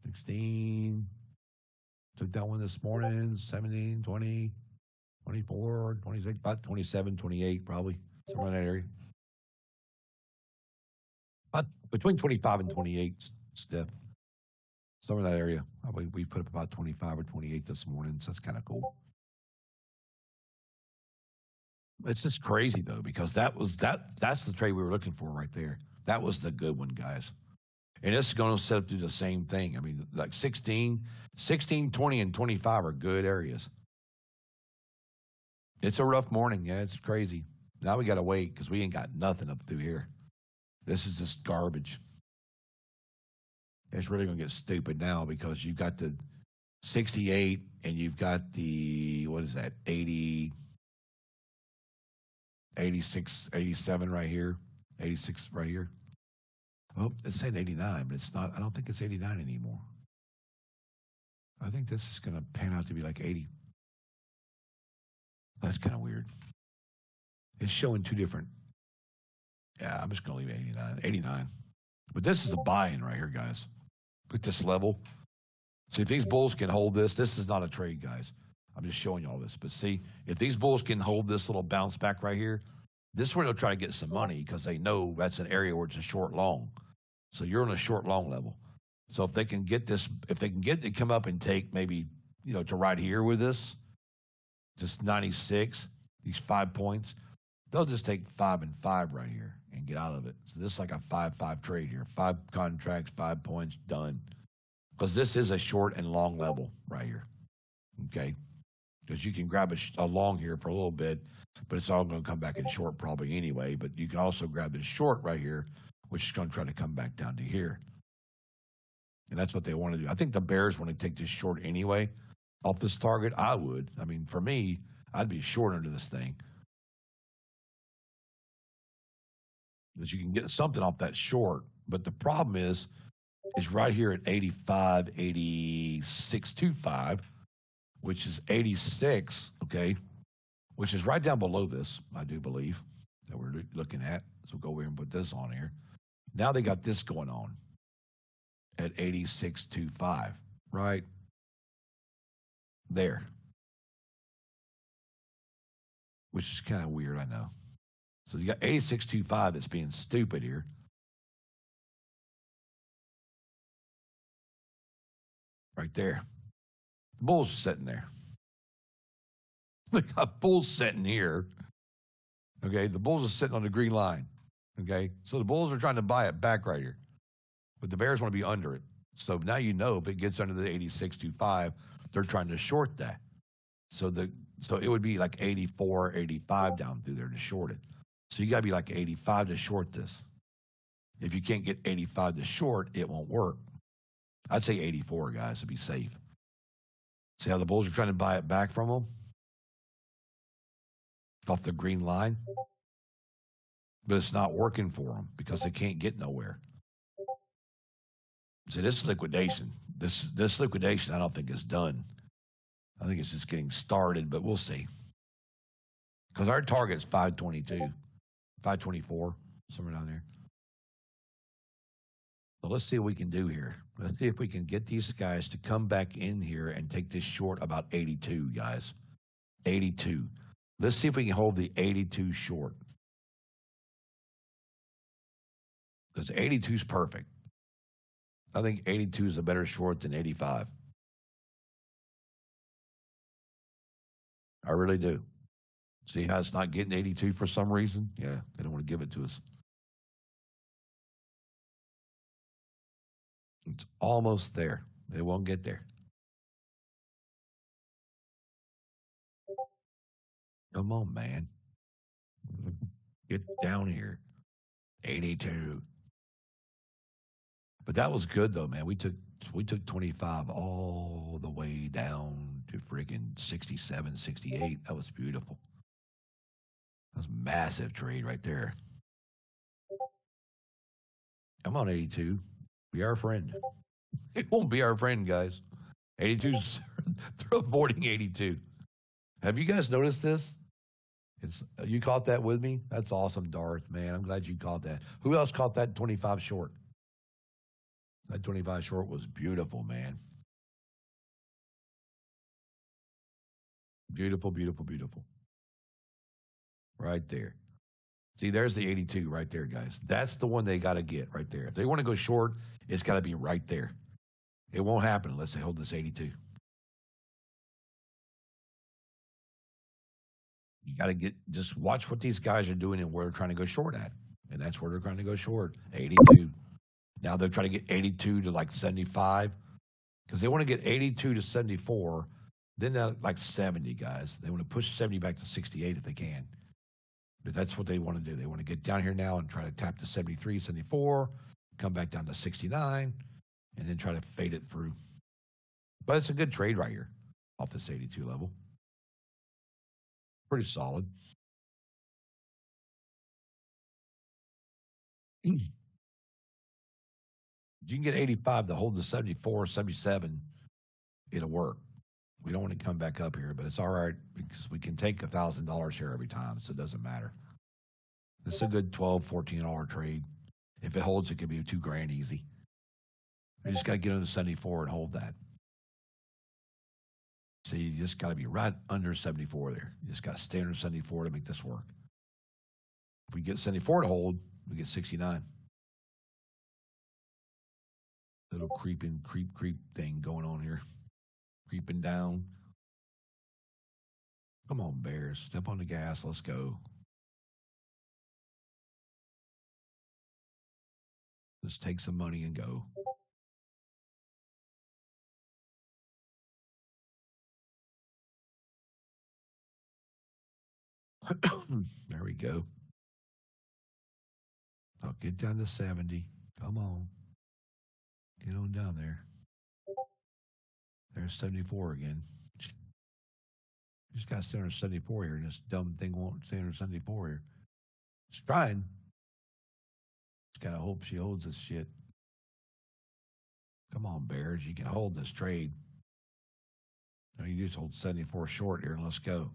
16. Took that one this morning. 17, 20, 24, 26, about 27, 28 probably. Somewhere in that area. But between 25 and 28, Steph. Somewhere in that area. We put up about 25 or 28 this morning, so that's kind of cool. It's just crazy though, because that's the trade we were looking for right there. That was the good one, guys. And this is going to set up to the same thing. I mean, like 16, 20, and 25 are good areas. It's a rough morning. Yeah, it's crazy. Now we got to wait because we ain't got nothing up through here. This is just garbage. It's really going to get stupid now because you've got the 68 and you've got the, what is that, 80, 86, 87 right here, 86 right here. Oh, it's saying 89, but it's not. I don't think it's 89 anymore. I think this is going to pan out to be like 80. That's kind of weird. It's showing two different. Yeah, I'm just going to leave 89. 89. But this is a buy-in right here, guys. At this level. See, if these bulls can hold this is not a trade, guys. I'm just showing you all this. But see, if these bulls can hold this little bounce back right here, this is where they'll try to get some money because they know that's an area where it's a short long. So you're on a short long level. So if they can get this, if they can get it come up and take maybe, to right here with this, just 96, these 5 points, they'll just take 5 and 5 right here and get out of it. So this is like a 5-5 trade here. 5 contracts, 5 points, done. Because this is a short and long level right here. Okay? Because you can grab a long here for a little bit, but it's all going to come back in short probably anyway. But you can also grab this short right here, which is going to try to come back down to here. And that's what they want to do. I think the bears want to take this short anyway off this target. I would. I mean, for me, I'd be short under this thing. Because you can get something off that short. But the problem is right here at 85, 86.25, which is 86, okay, which is right down below this, I do believe, that we're looking at. So we'll go over here and put this on here. Now they got this going on at 86.25, right there, which is kind of weird, I know. So you got 86.25 that's being stupid here. Right there. The bull's sitting there. We got bulls sitting here. Okay, the bulls are sitting on the green line. Okay, so the bulls are trying to buy it back right here, but the bears want to be under it. So now you know if it gets under the 86.25, they're trying to short that. So so it would be like 84, 85 down through there to short it. So you got to be like 85 to short this. If you can't get 85 to short, it won't work. I'd say 84, guys, to be safe. See how the bulls are trying to buy it back from them? Off the green line. But it's not working for them because they can't get nowhere. See, this is liquidation. This liquidation I don't think is done. I think it's just getting started, but we'll see. Because our target is 522, 524, somewhere down there. So let's see what we can do here. Let's see if we can get these guys to come back in here and take this short about 82, guys. 82. Let's see if we can hold the 82 short. Because 82 is perfect. I think 82 is a better short than 85. I really do. See how it's not getting 82 for some reason? Yeah, they don't want to give it to us. It's almost there. They won't get there. Come on, man. Get down here. 82. But that was good though, man. We took 25 all the way down to freaking 67, 68. That was beautiful. That was a massive trade right there. Come on, 82. Be our friend. It won't be our friend, guys. 82's they're avoiding 82. Have you guys noticed this? You caught that with me? That's awesome, Darth, man. I'm glad you caught that. Who else caught that 25 short? That 25 short was beautiful, man. Beautiful, beautiful, beautiful. Right there. See, there's the 82 right there, guys. That's the one they got to get right there. If they want to go short, it's got to be right there. It won't happen unless they hold this 82. You got to just watch what these guys are doing and where they're trying to go short at. And that's where they're trying to go short, 82. Now they're trying to get 82 to like 75 because they want to get 82 to 74. Then they're like 70, guys. They want to push 70 back to 68 if they can. But that's what they want to do. They want to get down here now and try to tap to 73, 74, come back down to 69, and then try to fade it through. But it's a good trade right here off this 82 level. Pretty solid. You can get 85 to hold the 74, 77, it'll work. We don't want to come back up here, but it's all right because we can take $1,000 here every time, so it doesn't matter. This is a good $12, $14 trade. If it holds, it could be $2,000 easy. We just got to get under 74 and hold that. So you just got to be right under 74 there. You just got to stay under 74 to make this work. If we get 74 to hold, we get 69. Little creep thing going on here. Creeping down. Come on, Bears. Step on the gas. Let's go. Let's take some money and go. There we go. I'll get down to 70. Come on. Get on down there. There's 74 again. Just got to stay under 74 here. This dumb thing won't stay under 74 here. It's trying. Just got to hope she holds this shit. Come on, Bears. You can hold this trade. No, you just hold 74 short here and let's go.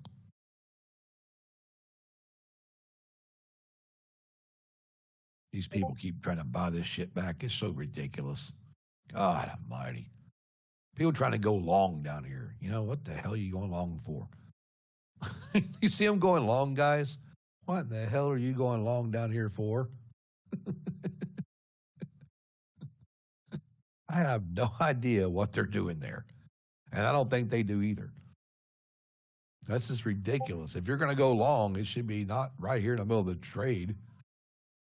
These people keep trying to buy this shit back. It's so ridiculous. God almighty. People trying to go long down here. You know, what the hell are you going long for? You see them going long, guys? What the hell are you going long down here for? I have no idea what they're doing there. And I don't think they do either. That's just ridiculous. If you're going to go long, it should be not right here in the middle of the trade.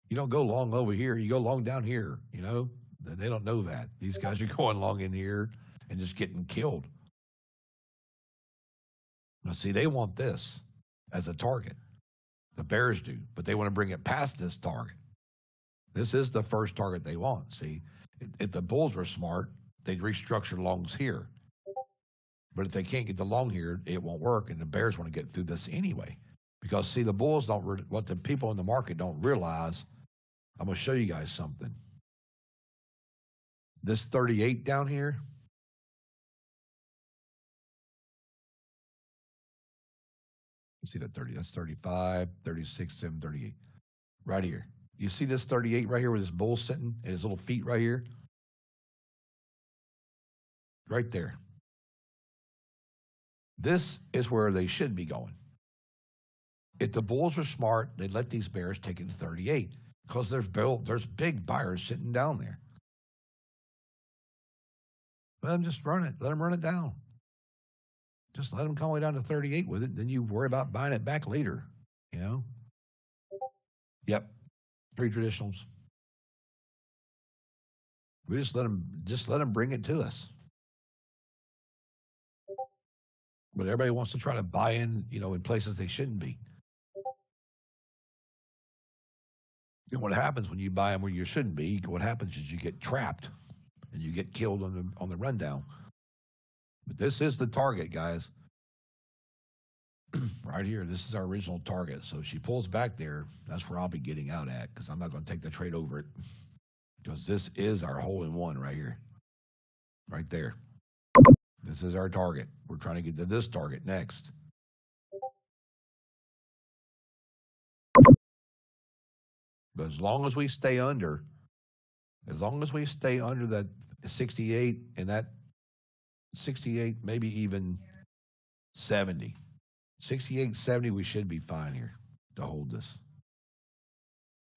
You don't go long over here. You go long down here, you know? They don't know that. These guys are going long in here and just getting killed. Now, see, they want this as a target. The bears do, but they want to bring it past this target. This is the first target they want. See, if the bulls were smart, they'd restructure longs here. But if they can't get the long here, it won't work, and the bears want to get through this anyway. Because, see, the bulls don't, what the people in the market don't realize, I'm going to show you guys something. This 38 down here, let's see that 30, that's 35, 36, 7, 38. Right here. You see this 38 right here where this bull's sitting and his little feet right here? Right there. This is where they should be going. If the bulls are smart, they'd let these bears take it to 38 because there's big buyers sitting down there. Let them just run it. Let them run it down. Just let them come way down to 38 with it. Then you worry about buying it back later, you know? Yep. 3 traditionals. We just let them bring it to us. But everybody wants to try to buy in, you know, in places they shouldn't be. And what happens when you buy them where you shouldn't be, what happens is you get trapped and you get killed on the rundown. But this is the target, guys. Right here, this is our original target. So if she pulls back there, that's where I'll be getting out at because I'm not going to take the trade over it because this is our hole-in-one right here, right there. This is our target. We're trying to get to this target next. But as long as we stay under that 68 and that 68, maybe even 70. 68, 70, we should be fine here to hold this.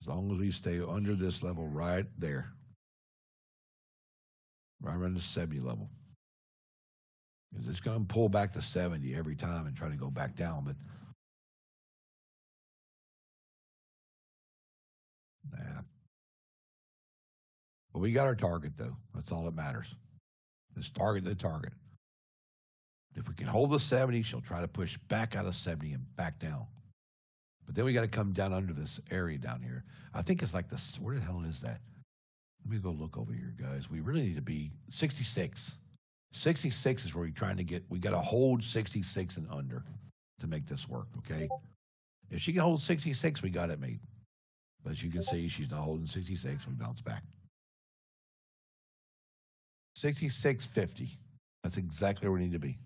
As long as we stay under this level right there. Right around the 70 level. Because it's going to pull back to 70 every time and try to go back down. But, nah. But we got our target, though. That's all that matters. Just target the target. If we can hold the 70, she'll try to push back out of 70 and back down. But then we got to come down under this area down here. I think it's like this. Where the hell is that? Let me go look over here, guys. We really need to be 66. 66 is where we're trying to get. We got to hold 66 and under to make this work, okay? If she can hold 66, we got it made. But as you can see, she's not holding 66. We bounce back. 66.50. That's exactly where we need to be.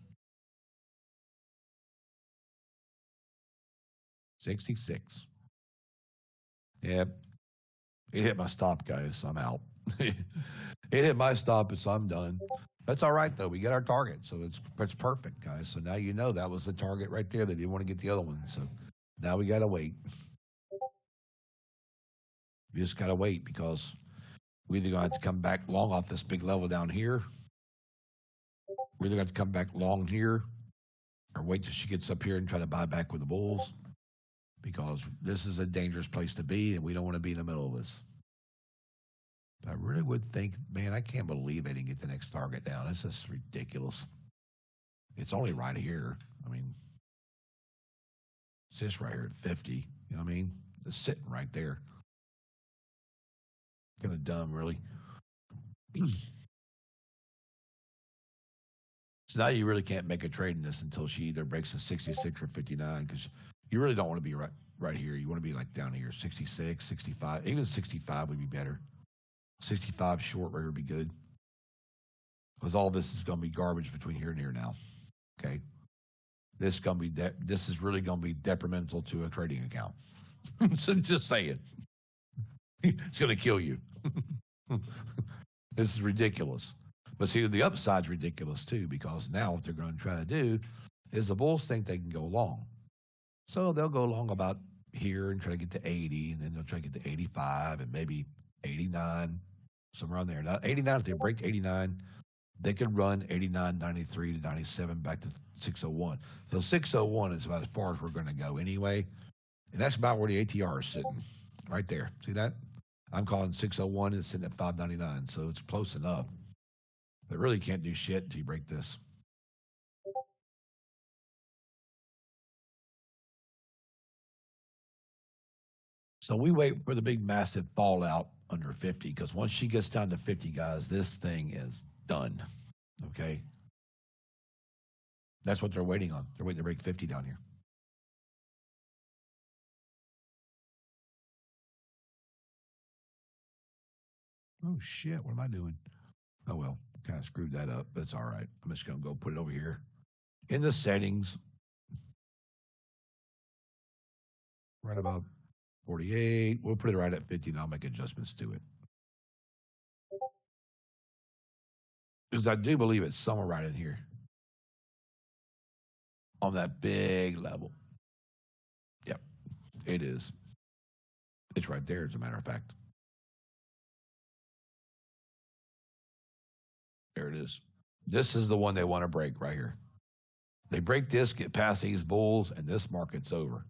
66. Yep. It hit my stop, guys. So I'm out. It hit my stop, so I'm done. That's all right, though. We get our target, so it's perfect, guys. So now you know that was the target right there. They didn't want to get the other one, so now we got to wait. We just got to wait because we either got to come back long off this big level down here. We either got to come back long here or wait till she gets up here and try to buy back with the bulls because this is a dangerous place to be, and we don't want to be in the middle of this. I really would think, man, I can't believe they didn't get the next target down. That's just ridiculous. It's only right here. I mean, it's just right here at 50. You know what I mean? It's sitting right there. Kind of dumb, really. So now you really can't make a trade in this until she either breaks the 66 or 59 because you really don't want to be right here. You want to be like down here, 66, 65. Even 65 would be better. 65 short right here would be good. Because all this is going to be garbage between here and here now. Okay? This is really going to be detrimental to a trading account. So just saying. It's going to kill you. This is ridiculous. But see, the upside's ridiculous too, because now what they're going to try to do is the bulls think they can go long. So they'll go long about here and try to get to 80, and then they'll try to get to 85 and maybe 89, somewhere around there. Now, 89, if they break 89, they could run 89.93 to 97 back to 601. So 601 is about as far as we're going to go anyway. And that's about where the ATR is sitting, right there. See that? I'm calling 601 and it's sitting at 599, so it's close enough. But really can't do shit until you break this. So we wait for the big massive fallout under 50 because once she gets down to 50, guys, this thing is done. Okay? That's what they're waiting on. They're waiting to break 50 down here. Oh, shit. What am I doing? Oh, well, kind of screwed that up. That's all right. I'm just going to go put it over here in the settings. Right about 48. We'll put it right at 50 and I'll make adjustments to it. Because I do believe it's somewhere right in here on that big level. Yep, it is. It's right there, as a matter of fact. There it is. This is the one they want to break right here. They break this, get past these bulls, and this market's over.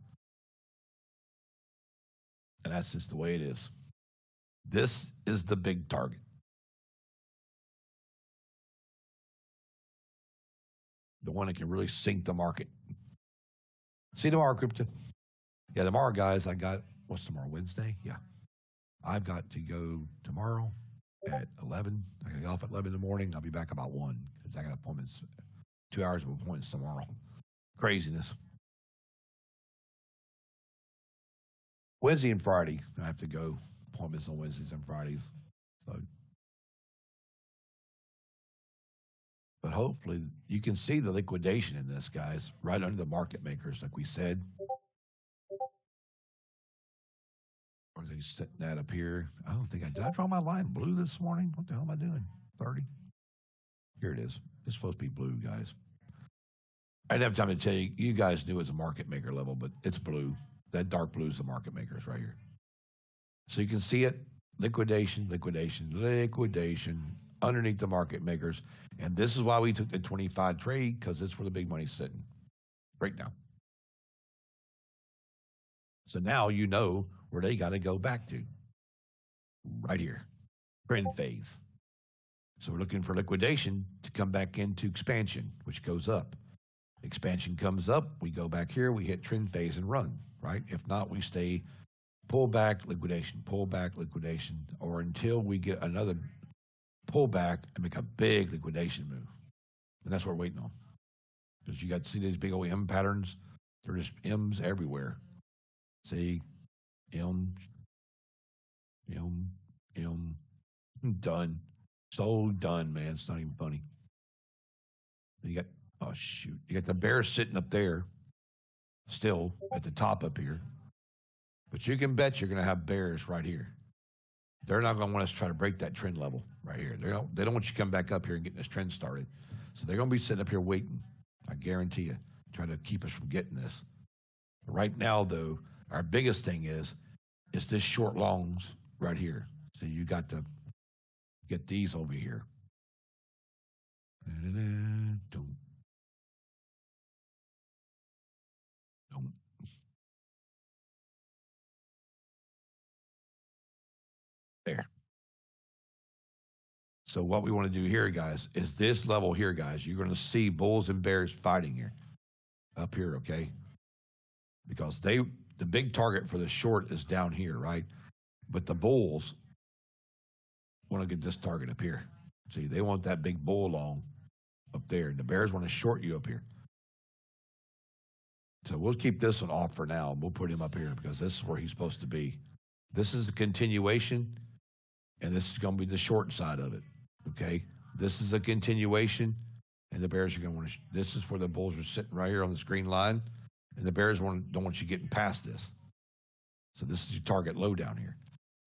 And that's just the way it is. This is the big target. The one that can really sink the market. See you tomorrow, Crypto. Yeah, tomorrow, guys, I got, what's tomorrow, Wednesday? Yeah. I've got to go tomorrow at 11. I got to get off at 11 in the morning. I'll be back about 1 because I got appointments, 2 hours of appointments tomorrow. Craziness. Wednesday and Friday, I have to go. Appointments on Wednesdays and Fridays. So, but hopefully you can see the liquidation in this, guys, right under the market makers, like we said. Or is he setting that up here? I don't think did I draw my line blue this morning? What the hell am I doing? 30? Here it is. It's supposed to be blue, guys. I didn't have time to tell you. You guys knew it was a market maker level, but it's blue. That dark blue is the market makers right here. So you can see it. Liquidation, liquidation, liquidation underneath the market makers. And this is why we took the 25 trade, because it's where the big money's sitting. Breakdown. So now you know where they got to go back to. Right here. Trend phase. So we're looking for liquidation to come back into expansion, which goes up. Expansion comes up, we go back here, we hit trend phase and run, right? If not, we stay pull back, liquidation, or until we get another pullback and make a big liquidation move. And that's what we're waiting on. Because you got to see these big old M patterns. They're just M's everywhere. See, M, done. So done, man. It's not even funny. And you got, oh, shoot. You got the bear sitting up there, still at the top up here. But you can bet you're going to have bears right here. They're not going to want us to try to break that trend level right here. They don't want you to come back up here and get this trend started. So they're going to be sitting up here waiting. I guarantee you, trying to keep us from getting this. Right now, though, our biggest thing is this short longs right here. So you got to get these over here. Don't. There. So what we want to do here, guys, is this level here, guys. You're going to see bulls and bears fighting here, up here, okay? Because the big target for the short is down here, right? But the bulls want to get this target up here. See, they want that big bull long up there. The bears want to short you up here. So we'll keep this one off for now. We'll put him up here because this is where he's supposed to be. This is a continuation, and this is going to be the short side of it. Okay, this is a continuation, and the bears are going to want to. This is where the bulls are sitting right here on the green line, and the bears don't want you getting past this. So this is your target low down here.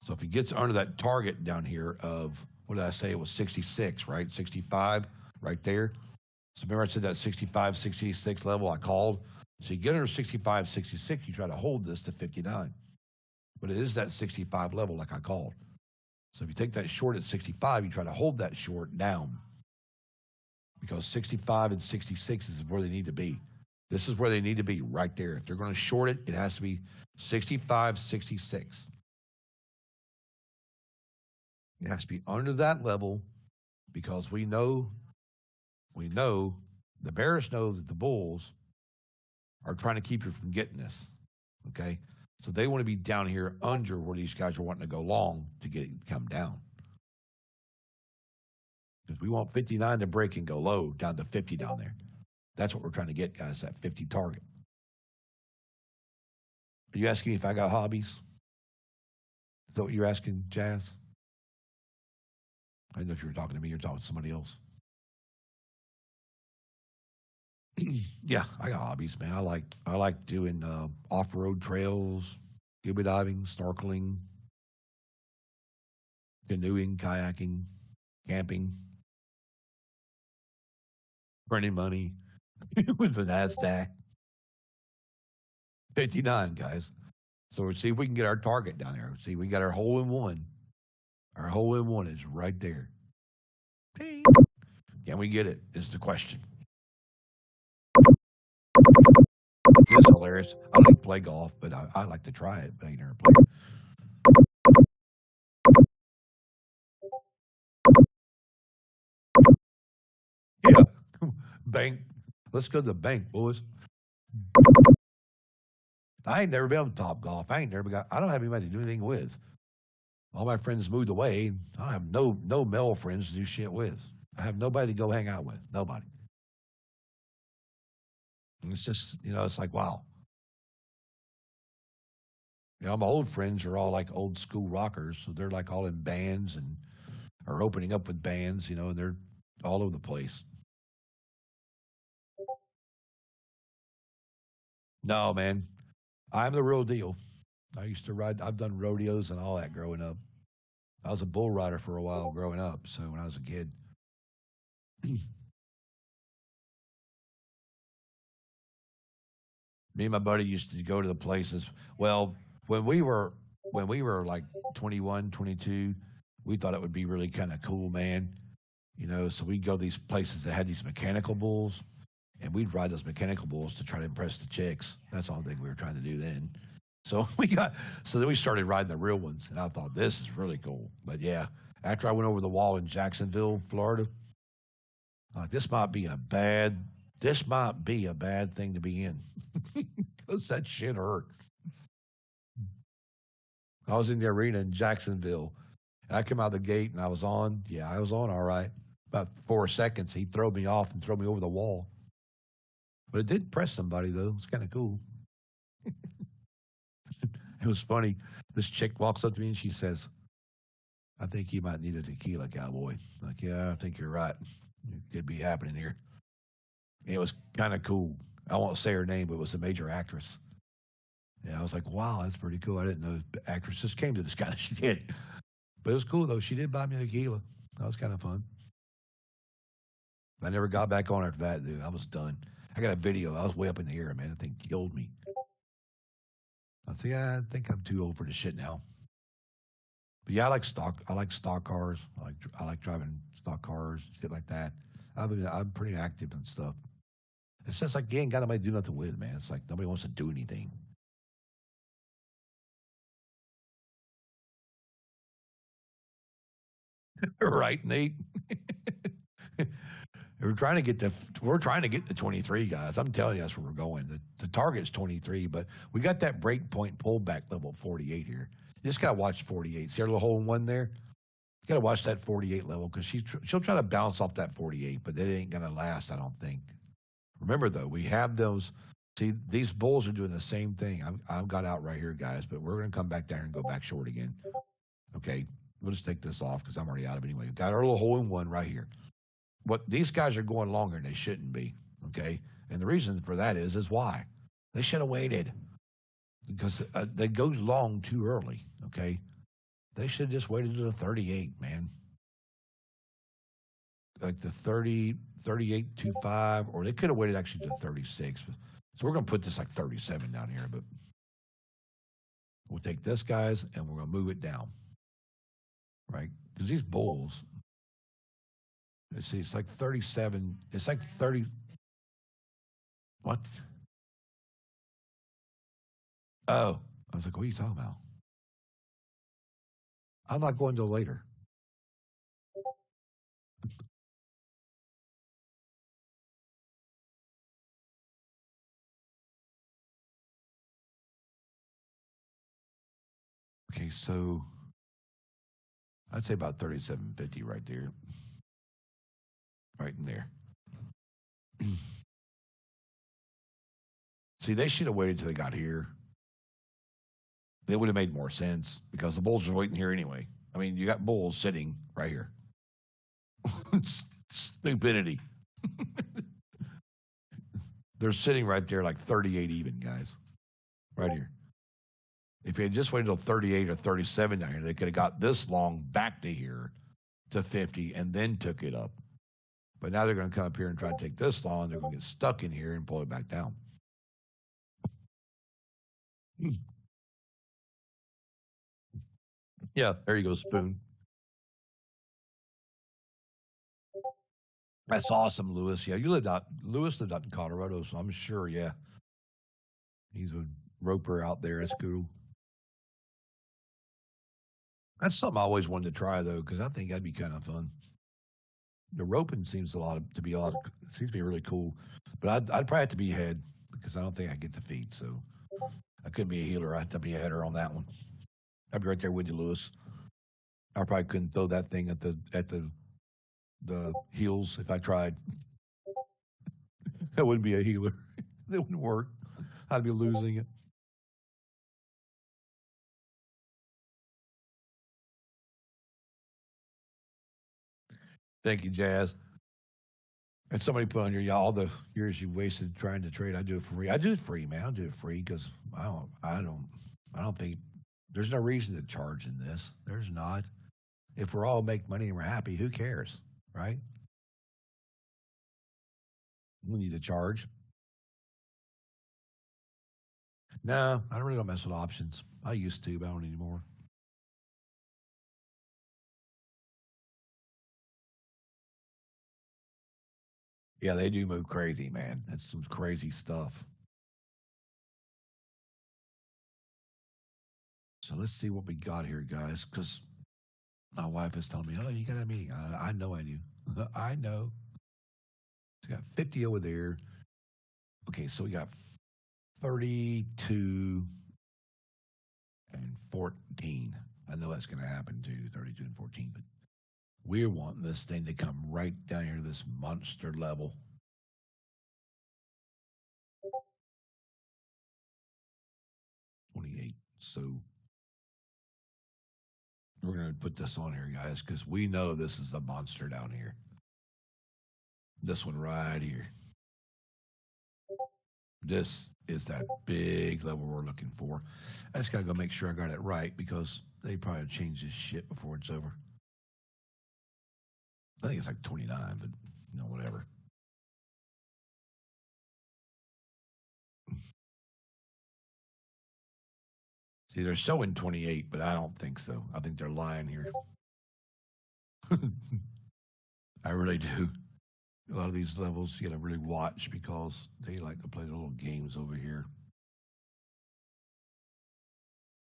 So if he gets under that target down here of what did I say? It was 66, right? 65, right there. So remember I said that 65, 66 level I called. So you get under 65, 66, you try to hold this to 59, but it is that 65 level like I called. So if you take that short at 65, you try to hold that short down. because 65 and 66 is where they need to be. This is where they need to be right there. If they're going to short it, it has to be 65, 66. It has to be under that level because we know the Bears know that the Bulls are trying to keep you from getting this. Okay. So they want to be down here under where these guys are wanting to go long to get it to come down. Because we want 59 to break and go low down to 50 down there. That's what we're trying to get, guys, that 50 target. Are you asking me if I got hobbies? Is that what you're asking, Jazz? I didn't know if you were talking to me or talking to somebody else. Yeah, I got hobbies, man. I like doing off-road trails, scuba diving, snorkeling, canoeing, kayaking, camping, printing money with the Nasdaq. 59, guys. So let's see if we can get our target down there. See, we got our hole in one. Our hole in one is right there. Can we get it? Is the question. It's hilarious. I don't play golf, but I like to try it, but I ain't never played. Yeah. Bank. Let's go to the bank, boys. I ain't never been on Top Golf. I don't have anybody to do anything with. All my friends moved away. I have no male friends to do shit with. I have nobody to go hang out with. Nobody. And it's just, it's like, wow. My old friends are all like old school rockers, so they're like all in bands and are opening up with bands, and they're all over the place. No, man, I'm the real deal. I used to ride. I've done rodeos and all that growing up. I was a bull rider for a while growing up. So when I was a kid, me and my buddy used to go to the places. Well, when we were like 21, 22, we thought it would be really kind of cool, man. So we'd go to these places that had these mechanical bulls, and we'd ride those mechanical bulls to try to impress the chicks. That's the only thing we were trying to do then. So then we started riding the real ones, and I thought this is really cool. But yeah, after I went over the wall in Jacksonville, Florida, this might be a bad thing to be in, because that shit hurt. I was in the arena in Jacksonville, and I came out of the gate, and I was on. Yeah, I was on all right. About 4 seconds, he threw me off and threw me over the wall. But it did press somebody though. It's kind of cool. It was funny. This chick walks up to me and she says, "I think you might need a tequila, cowboy." I'm like, yeah, I think you're right. It could be happening here. It was kind of cool. I won't say her name, but it was a major actress. Yeah, I was like, wow, that's pretty cool. I didn't know actresses came to this kind of shit. But it was cool though. She did buy me a tequila. That was kind of fun. I never got back on after that, dude. I was done. I got a video. I was way up in the air, man. That thing killed me. I said, yeah, I think I'm too old for this shit now. But yeah, I like stock. I like stock cars. I like driving stock cars, shit like that. I'm pretty active and stuff. It's just like you ain't got nobody to do nothing with, man. It's like nobody wants to do anything. Right, Nate? We're trying to get the 23 guys. I'm telling you, that's where we're going. The target's 23, but we got that break point pullback level 48 here. You just gotta watch 48. See our little hole in one there? You gotta watch that 48 level because she'll try to bounce off that 48, but it ain't gonna last, I don't think. Remember though, we have those. See, these bulls are doing the same thing. I've got out right here, guys, but we're gonna come back down and go back short again. Okay, we'll just take this off because I'm already out of it anyway. We've got our little hole in one right here. What these guys are going longer than they shouldn't be. Okay, and the reason for that is why they should have waited because they go long too early. Okay, they should have just waited to the 38, man. Like the 30, 38.25, or they could have waited actually to 36. So we're gonna put this like 37 down here, but we'll take this guys and we're gonna move it down, right? Because these bulls, Let's see, it's like 37. It's like 30. What? Oh, I was like, what are you talking about? I'm not going till later. Okay, so I'd say about 37.50 right there, right in there. See, they should have waited till they got here. It would have made more sense because the bulls are waiting here anyway. I mean, you got bulls sitting right here. Stupidity. They're sitting right there like 38 even, guys. Right here. If you had just waited until 38 or 37 down here, they could have got this long back to here to 50 and then took it up. But now they're going to come up here and try to take this long. They're going to get stuck in here and pull it back down. Yeah, there you go, Spoon. That's awesome, Lewis. Yeah, Lewis lived out in Colorado, so I'm sure, yeah. He's a roper out there. That's cool. That's something I always wanted to try though, because I think that'd be kind of fun. The roping seems to be a lot. Seems to be really cool, but I'd probably have to be head because I don't think I get the feet. So I couldn't be a healer. I have to be a header on that one. I'd be right there with you, Lewis. I probably couldn't throw that thing at the heels if I tried. That wouldn't be a healer. It wouldn't work. I'd be losing it. Thank you, Jazz. And somebody put on here, yeah, all the years you wasted trying to trade, I do it for free. I do it free, man. I do it free because I don't think there's no reason to charge in this. There's not. If we're all make money and we're happy, who cares, right? We need to charge. No, I don't really don't mess with options. I used to, but I don't anymore. Yeah, they do move crazy, man. That's some crazy stuff. So let's see what we got here, guys. Because my wife is telling me, "Oh, you got a meeting." I know I do. I know. So we got 50 over there. Okay, so we got 32 and 14. I know that's going to happen too, 32 and 14. But we're wanting this thing to come right down here to this monster level. 28. So we're going to put this on here, guys, because we know this is a monster down here. This one right here. This is that big level we're looking for. I just got to go make sure I got it right because they probably change this shit before it's over. I think it's like 29, but whatever. See, they're showing 28, but I don't think so. I think they're lying here. I really do. A lot of these levels you got to really watch because they like to play the little games over here.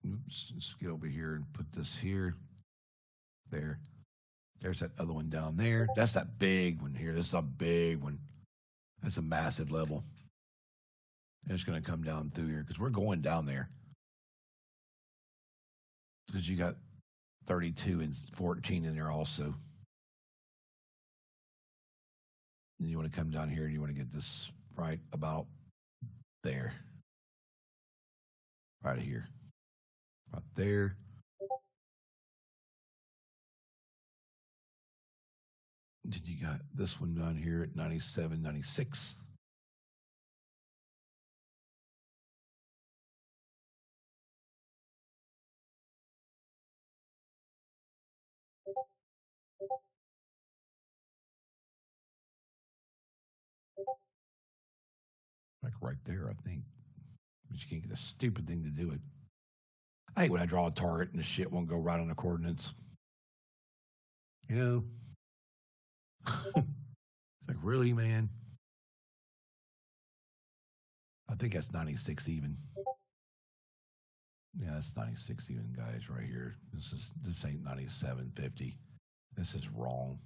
Oops, let's get over here and put this here. There. There's that other one down there. That's that big one here. This is a big one. That's a massive level. And it's going to come down through here because we're going down there. Because you got 32 and 14 in there also. And you want to come down here and you want to get this right about there. Right here. Right there. Then you got this one down here at 97, 96. Like right there, I think. But you can't get a stupid thing to do it. I hate when I draw a target and the shit won't go right on the coordinates. You know, It's like, really, man? I think that's 96 even. Yeah, that's 96 even, guys, right here. This ain't 97.50. This is wrong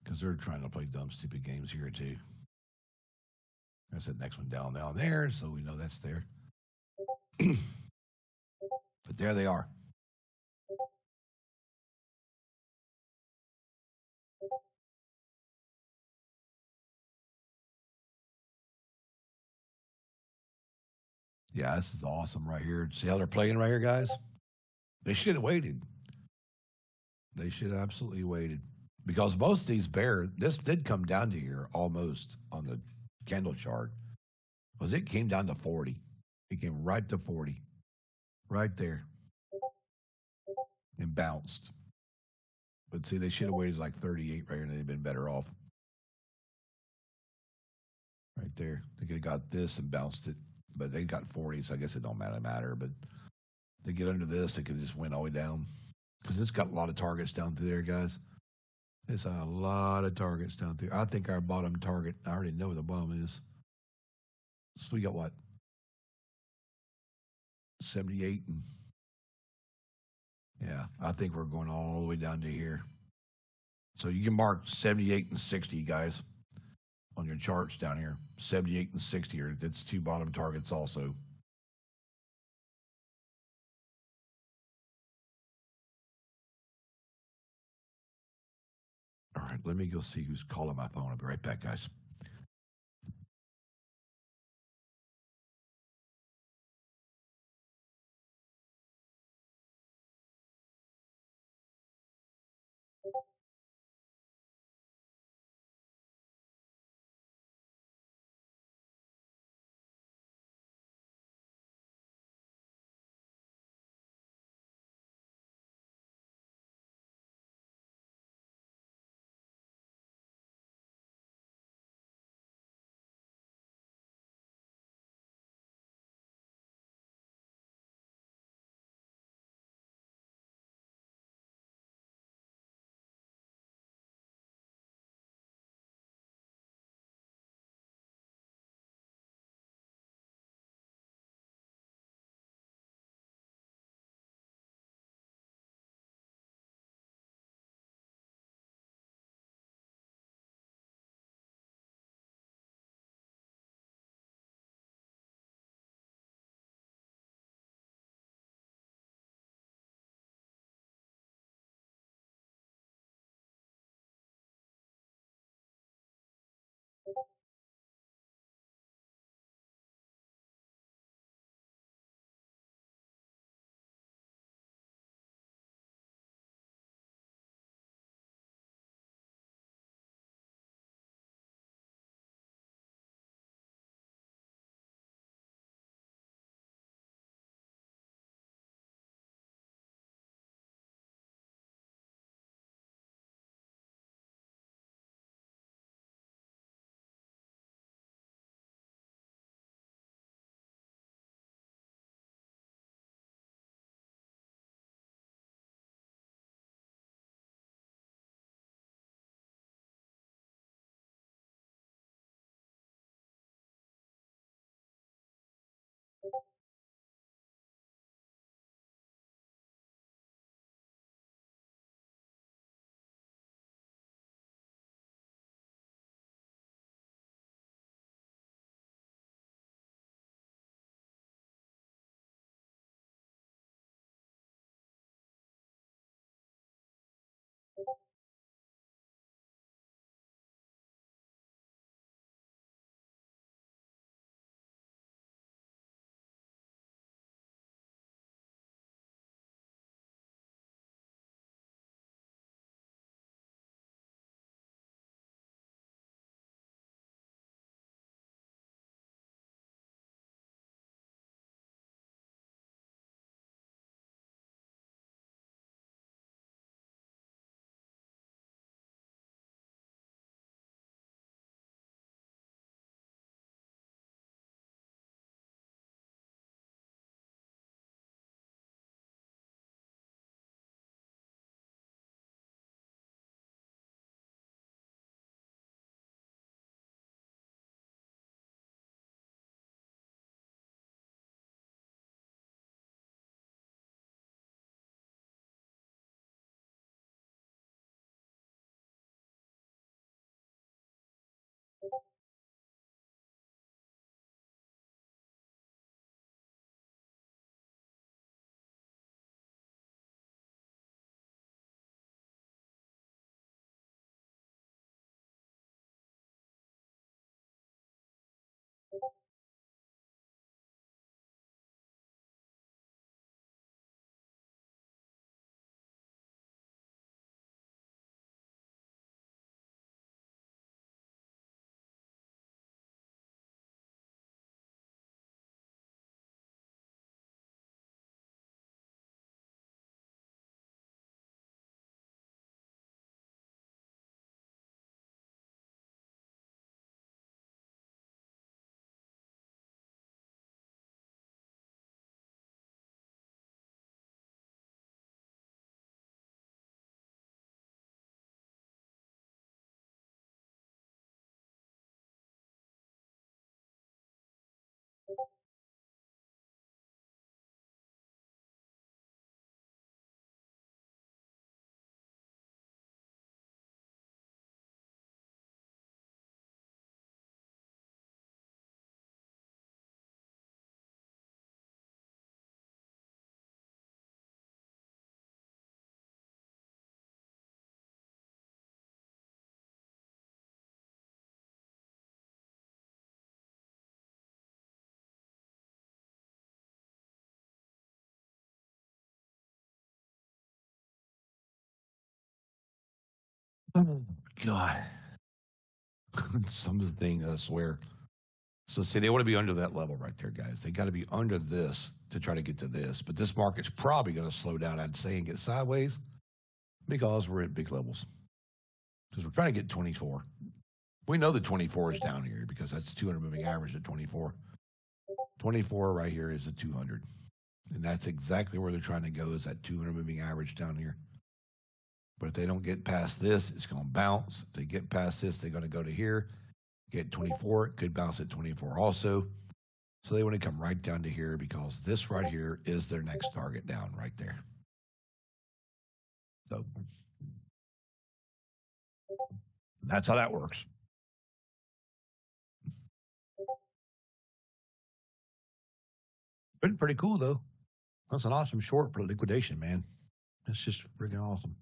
because they're trying to play dumb, stupid games here too. There's the next one down there, so we know that's there. But there they are. Yeah, this is awesome right here. See how they're playing right here, guys? They should have waited. They should have absolutely waited because most of these this did come down to here almost on the candle chart. Was it came down to 40? It came right to 40, right there, and bounced. But see, they should have waited like 38 right here, and they'd been better off. Right there, they could have got this and bounced it, but they got 40, so I guess it don't matter. But they get under this, they could just went all the way down because it's got a lot of targets down through there, guys. It's a lot of targets down through. I think our bottom target, I already know where the bottom is. So we got what? 78 and yeah, I think we're going all the way down to here. So you can mark 78 and 60, guys, on your charts down here. 78 and 60 are that's two bottom targets also. All right, let me go see who's calling my phone. I'll be right back, guys. Oh, God. Some of the things, I swear. So, see, they want to be under that level right there, guys. They got to be under this to try to get to this. But this market's probably going to slow down, I'd say, and get sideways because we're at big levels. Because we're trying to get 24. We know the 24 is down here because that's 200 moving average at 24. 24 right here is a 200. And that's exactly where they're trying to go, is that 200 moving average down here. But if they don't get past this, it's going to bounce. If they get past this, they're going to go to here, get 24. It could bounce at 24 also. So they want to come right down to here because this right here is their next target down right there. So that's how that works. Been pretty cool though. That's an awesome short for liquidation, man. That's just freaking awesome.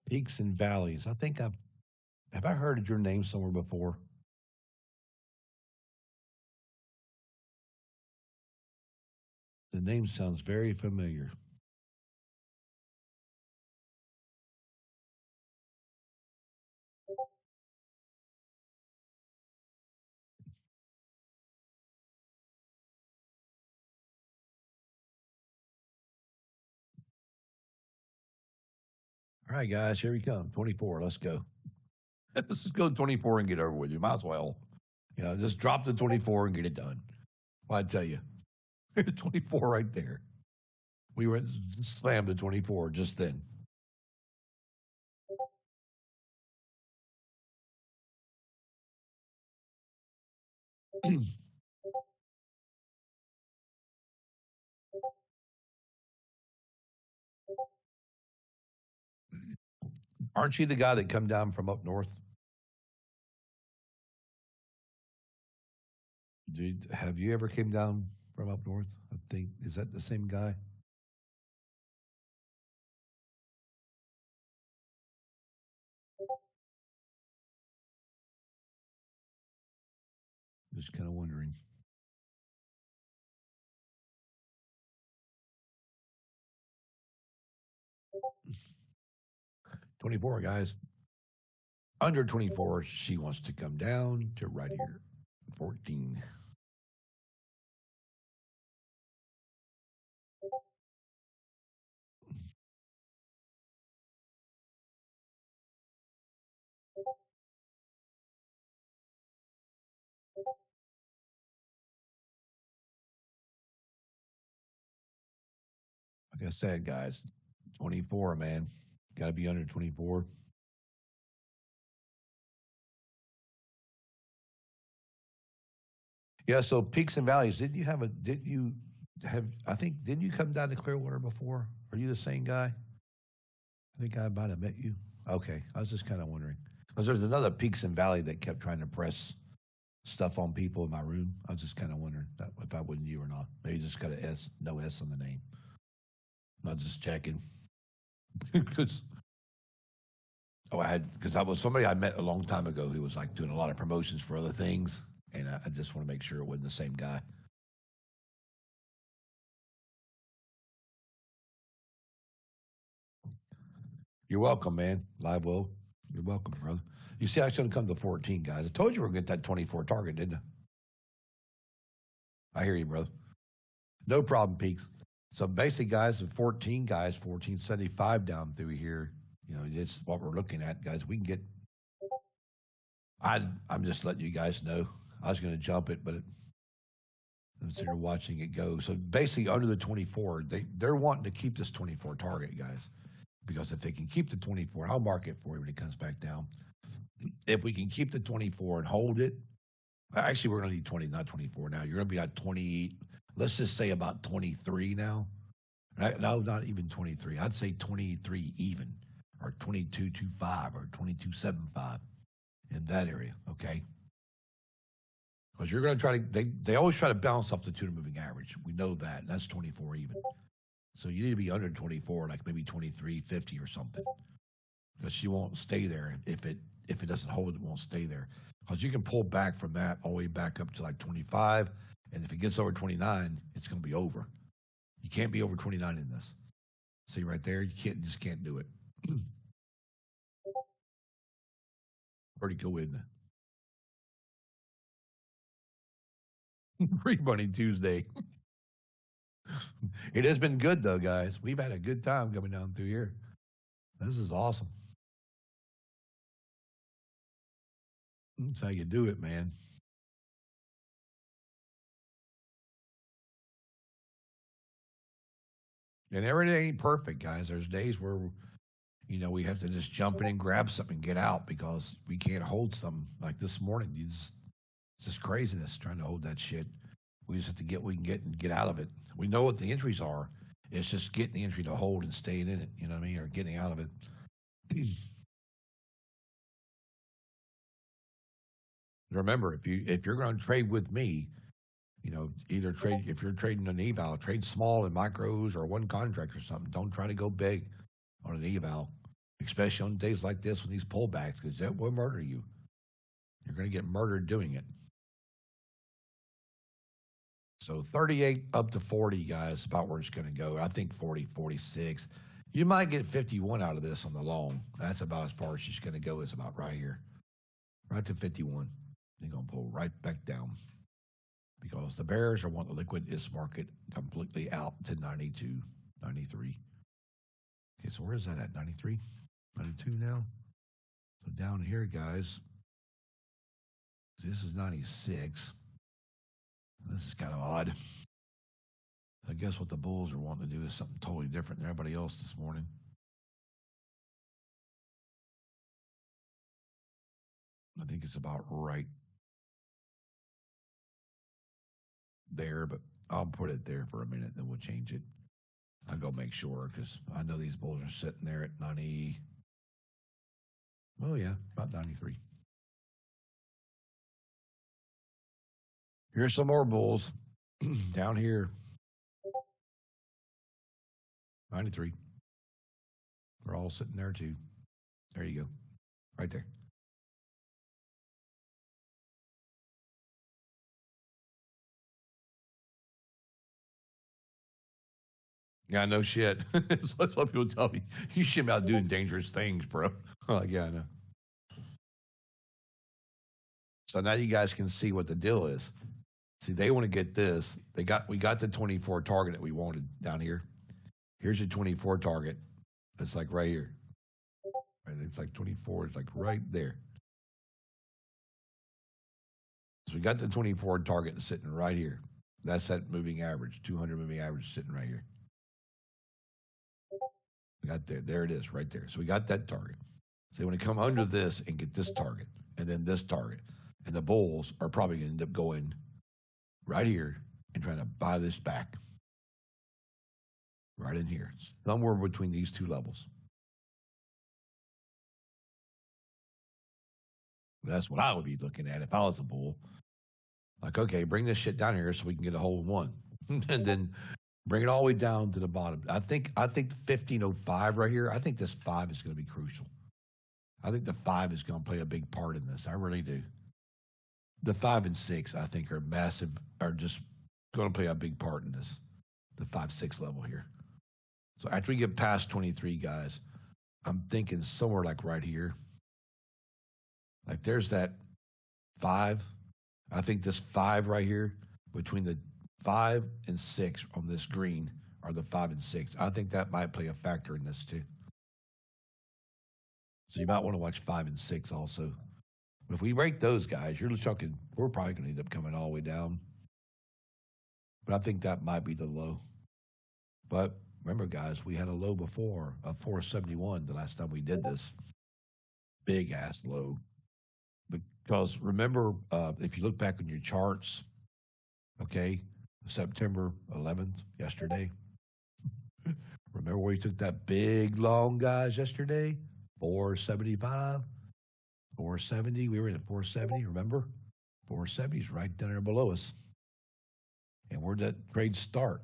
Peaks and valleys. I think have I heard your name somewhere before? The name sounds very familiar. All right, guys, here we come. 24. Let's go. Let's just go 24 and get over with. You might as well. Just drop the 24 and get it done. Well, I tell you, 24 right there. We went slammed to 24 just then. Aren't you the guy that come down from up north? Have you ever came down from up north? I think, is that the same guy? Just kind of wondering. 24 guys. Under 24, she wants to come down to right here. 14. Like I said, guys, 24, man. Got to be under 24. Yeah, so peaks and valleys. I think, didn't you come down to Clearwater before? Are you the same guy? I think I might have met you. Okay, I was just kind of wondering. Because there's another peaks and valley that kept trying to press stuff on people in my room. I was just kind of wondering if I wasn't you or not. Maybe just got a S, no S on the name. Not just checking. Because because I was somebody I met a long time ago who was like doing a lot of promotions for other things, and I just want to make sure it wasn't the same guy. You're welcome, man. Live well. You're welcome, brother. You see, I should have come to 14, guys. I told you we are going to get that 24 target, didn't I? I hear you, brother. No problem, Peaks. So basically, guys, the 14 guys, 1475 down through here. It's what we're looking at, guys. We can get. I'm just letting you guys know. I was going to jump it, but instead of watching it go. So basically, under the 24, they're wanting to keep this 24 target, guys, because if they can keep the 24, I'll mark it for you when it comes back down. If we can keep the 24 and hold it, actually, we're going to need 20, not 24 now. You're going to be at 20. Let's just say about 23 now. Right? No, not even 23. I'd say 23 even, or 22.25 or 22.75 in that area. Okay. Because you're going to try to, they always try to balance off the 200 moving average. We know that. And that's 24 even. So you need to be under 24, like maybe 23.50 or something. Because she won't stay there if it doesn't hold, it won't stay there. Because you can pull back from that all the way back up to like 25, and if it gets over 29, it's going to be over. You can't be over 29 in this. See right there, just can't do it. Pretty cool, isn't it? Free Money Tuesday. It has been good, though, guys. We've had a good time coming down through here. This is awesome. That's how you do it, man. And everything ain't perfect, guys. There's days where we have to just jump in and grab something and get out because we can't hold something. Like this morning, it's just craziness trying to hold that shit. We just have to get what we can get and get out of it. We know what the entries are. It's just getting the entry to hold and staying in it. You know what I mean, or getting out of it. Remember, if you're going to trade with me, either trade if you're trading an eval, trade small in micros or one contract or something. Don't try to go big on an eval, especially on days like this with these pullbacks, because that will murder you. You're going to get murdered doing it. So 38 up to 40, guys, about where it's going to go. I think 40, 46. You might get 51 out of this on the long. That's about as far as she's going to go. Is about right here, right to 51. They're going to pull right back down because the bears are wanting the liquid is market completely out to 92, 93. Okay, so where is that at? 93, 92 now. So down here, guys, this is 96. This is kind of odd. I guess what the Bulls are wanting to do is something totally different than everybody else this morning. I think it's about right there, but I'll put it there for a minute, then we'll change it. I'll go make sure because I know these Bulls are sitting there at 90. Oh, yeah, about 93. Here's some more Bulls down here. 93. We're all sitting there too. There you go. Right there. Yeah, no shit. That's what people tell me. You shouldn't be out doing dangerous things, bro. Like, yeah, I know. So now you guys can see what the deal is. See, they want to get this. We got the 24 target that we wanted down here. Here's your 24 target. It's like right here. It's like 24. It's like right there. So we got the 24 target sitting right here. That's that moving average, 200 moving average sitting right here. We got there. There it is, right there. So we got that target. So they want to come under this and get this target, and then this target. And the Bulls are probably going to end up going right here and trying to buy this back. Right in here. Somewhere between these two levels. That's what I would be looking at if I was a Bull. Like, okay, bring this shit down here so we can get a hole in one. And then bring it all the way down to the bottom. I think 1505 right here, I think this 5 is going to be crucial. I think the 5 is going to play a big part in this. I really do. The 5 and 6, I think, are massive, are just going to play a big part in this, the 5-6 level here. So after we get past 23, guys, I'm thinking somewhere like right here. Like there's that 5. I think this 5 right here, between the 5 and 6 on this green are the 5 and 6. I think that might play a factor in this too. So you might want to watch 5 and 6 also. But if we rate those guys, you're talking, we're probably going to end up coming all the way down. But I think that might be the low. But remember, guys, we had a low before of 471 the last time we did this. Big ass low. Because remember, if you look back on your charts, okay, September 11th, yesterday. Remember where we took that big long, guys, yesterday? 475, 470. We were at 470, remember? 470 is right down there below us. And where'd that trade start?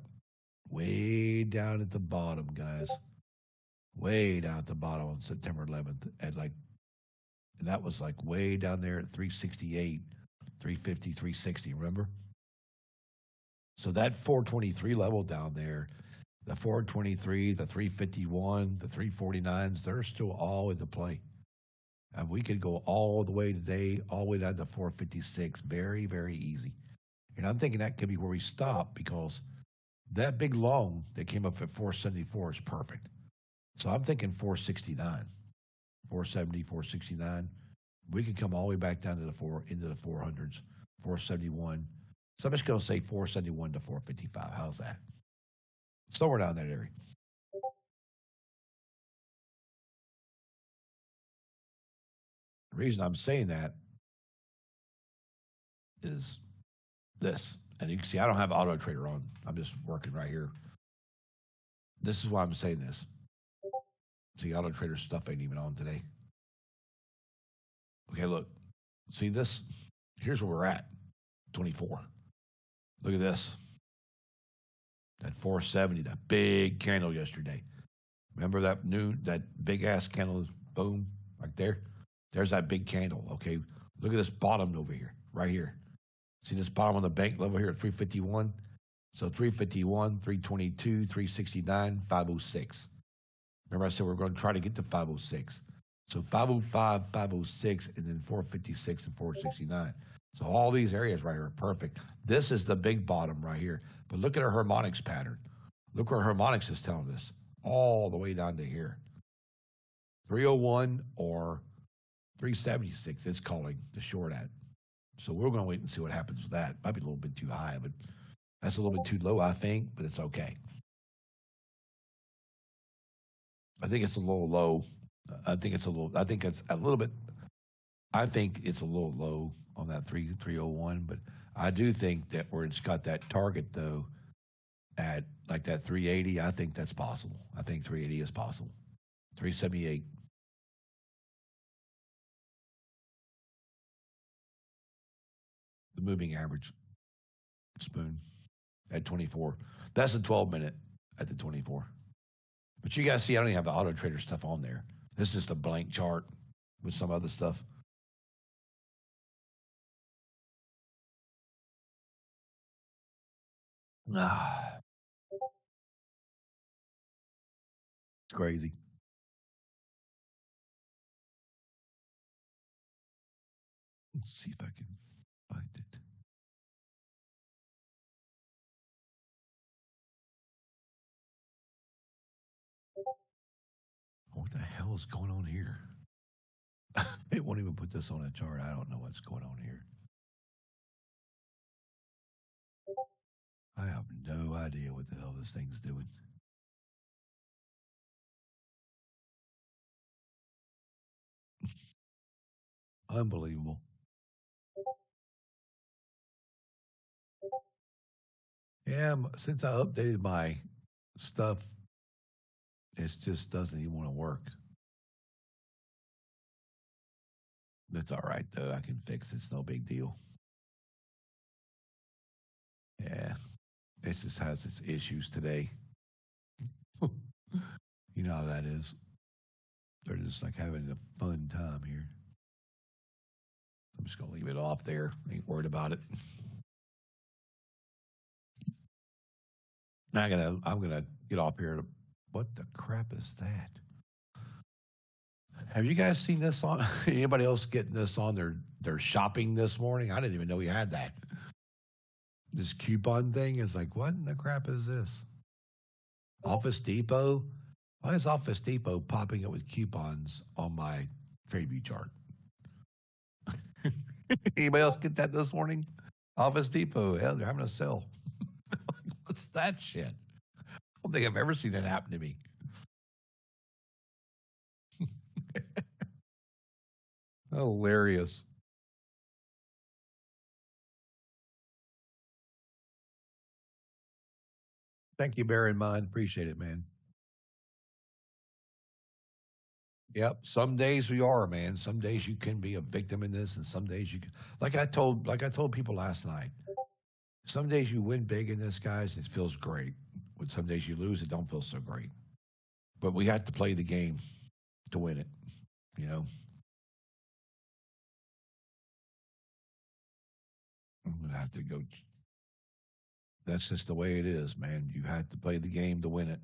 Way down at the bottom, guys. Way down at the bottom on September 11th. And that was like way down there at 368, 350, 360, remember? So that 423 level down there, the 423, the 351, the 349s, they're still all into play. And we could go all the way today, all the way down to 456. Very, very easy. And I'm thinking that could be where we stop because that big long that came up at 474 is perfect. So I'm thinking 469, 470, 469. We could come all the way back down to the into the 400s, 471. So I'm just going to say 471 to 455. How's that? Somewhere down that area. The reason I'm saying that is this. And you can see I don't have Auto Trader on. I'm just working right here. This is why I'm saying this. See, Auto Trader stuff ain't even on today. Okay, look. See this? Here's where we're at. 24. Look at this. That 470, that big candle yesterday. Remember that big ass candle? Boom, right there. There's that big candle. Okay, look at this bottom over here, right here. See this bottom on the bank level here at 351. So 351, 322, 369, 506. Remember I said we're going to try to get to 506. So 505, 506, and then 456 and 469. So all these areas right here are perfect. This is the big bottom right here. But look at our harmonics pattern. Look where harmonics is telling us. All the way down to here. 301 or 376, it's calling the short at. So we're going to wait and see what happens with that. Might be a little bit too high, but that's a little bit too low, I think, but it's okay. I think it's a little low. I think it's a little bit, I think it's a little low on that 301, but I do think that where it's got that target, though, at like that 380, I think that's possible. I think 380 is possible. 378. The moving average spoon at 24. That's the 12-minute at the 24. But you guys see, I don't even have the Auto Trader stuff on there. This is just a blank chart with some other stuff. Ah, it's crazy. Let's see if I can find it. What the hell is going on here? It won't even put this on a chart. I don't know what's going on here. I have no idea what the hell this thing's doing. Unbelievable. Yeah, since I updated my stuff, it just doesn't even want to work. That's all right, though. I can fix it. It's no big deal. Yeah, it just has its issues today. You know how that is. They're just like having a fun time here. I'm just gonna leave it off there. Ain't worried about it. Now I'm gonna get off here. What the crap is that? Have you guys seen this on anybody else getting this on their shopping this morning? I didn't even know we had that. This coupon thing is like, what in the crap is this? Office Depot? Why is Office Depot popping up with coupons on my Fairview chart? Anybody else get that this morning? Office Depot, hell, they're having a sale. What's that shit? I don't think I've ever seen that happen to me. Hilarious. Thank you, bear in mind. Appreciate it, man. Yep. Some days we are, man. Some days you can be a victim in this, and some days you can like I told people last night. Some days you win big in this, guys, it feels great. When some days you lose, it don't feel so great. But we have to play the game to win it. You know, I'm gonna have to go. That's just the way it is, man. You have to play the game to win it.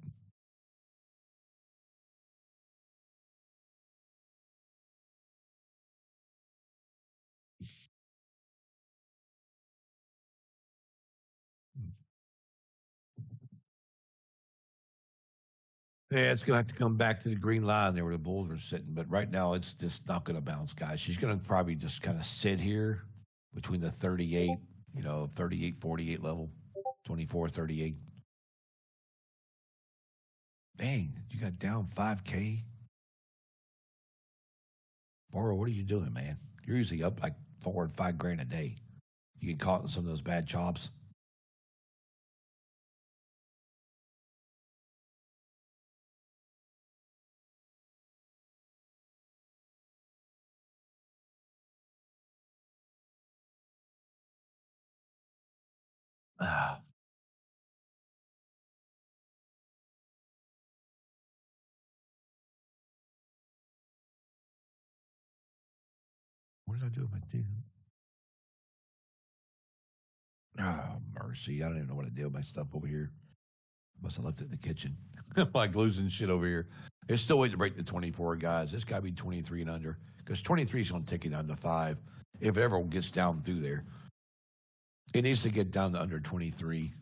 Yeah, it's gonna have to come back to the green line there where the Bulls are sitting. But right now, it's just not gonna bounce, guys. She's gonna probably just kind of sit here between the 38, 38, 48 level, 24, 38. Dang, you got down 5K. Boro, what are you doing, man? You're usually up like 4 and 5 grand a day. You get caught in some of those bad chops. Ah, what did I do with my team? Oh, mercy. I don't even know what I did with my stuff over here. Must have left it in the kitchen. Like losing shit over here. It's still waiting to break the 24, guys. It's got to be 23 and under because 23 is going to take it down to 5 if it ever gets down through there. It needs to get down to under 23,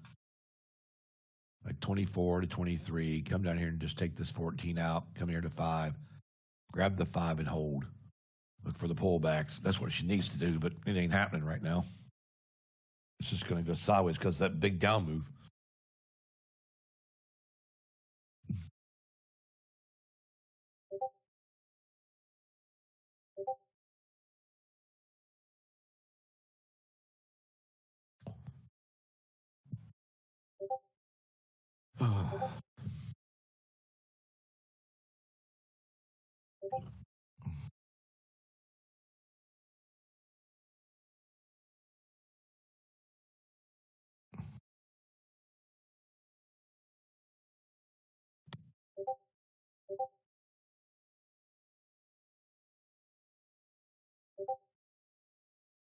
like 24 to 23. Come down here and just take this 14 out. Come here to 5. Grab the 5 and hold. Look for the pullbacks. That's what she needs to do, but it ain't happening right now. It's just going to go sideways because that big down move.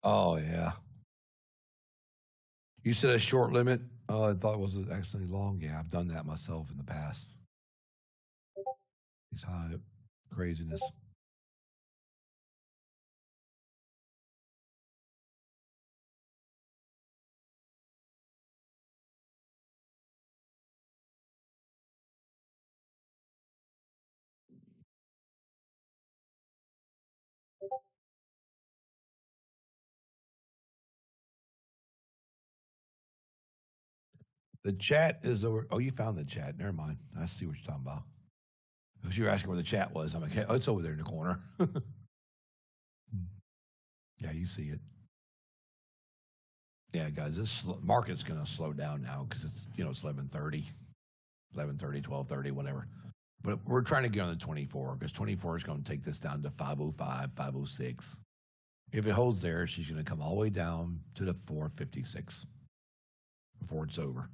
Oh, yeah. You said a short limit. I thought it was actually long. Yeah, I've done that myself in the past. These high craziness. The chat is over. Oh, you found the chat. Never mind. I see what you're talking about. Because you were asking where the chat was. I'm like, hey, oh, it's over there in the corner. Yeah, you see it. Yeah, guys, this market's going to slow down now because it's 11:30, 11:30, 12:30, whatever. But we're trying to get on the 24 because 24 is going to take this down to 505, 506. If it holds there, she's going to come all the way down to the 456 before it's over.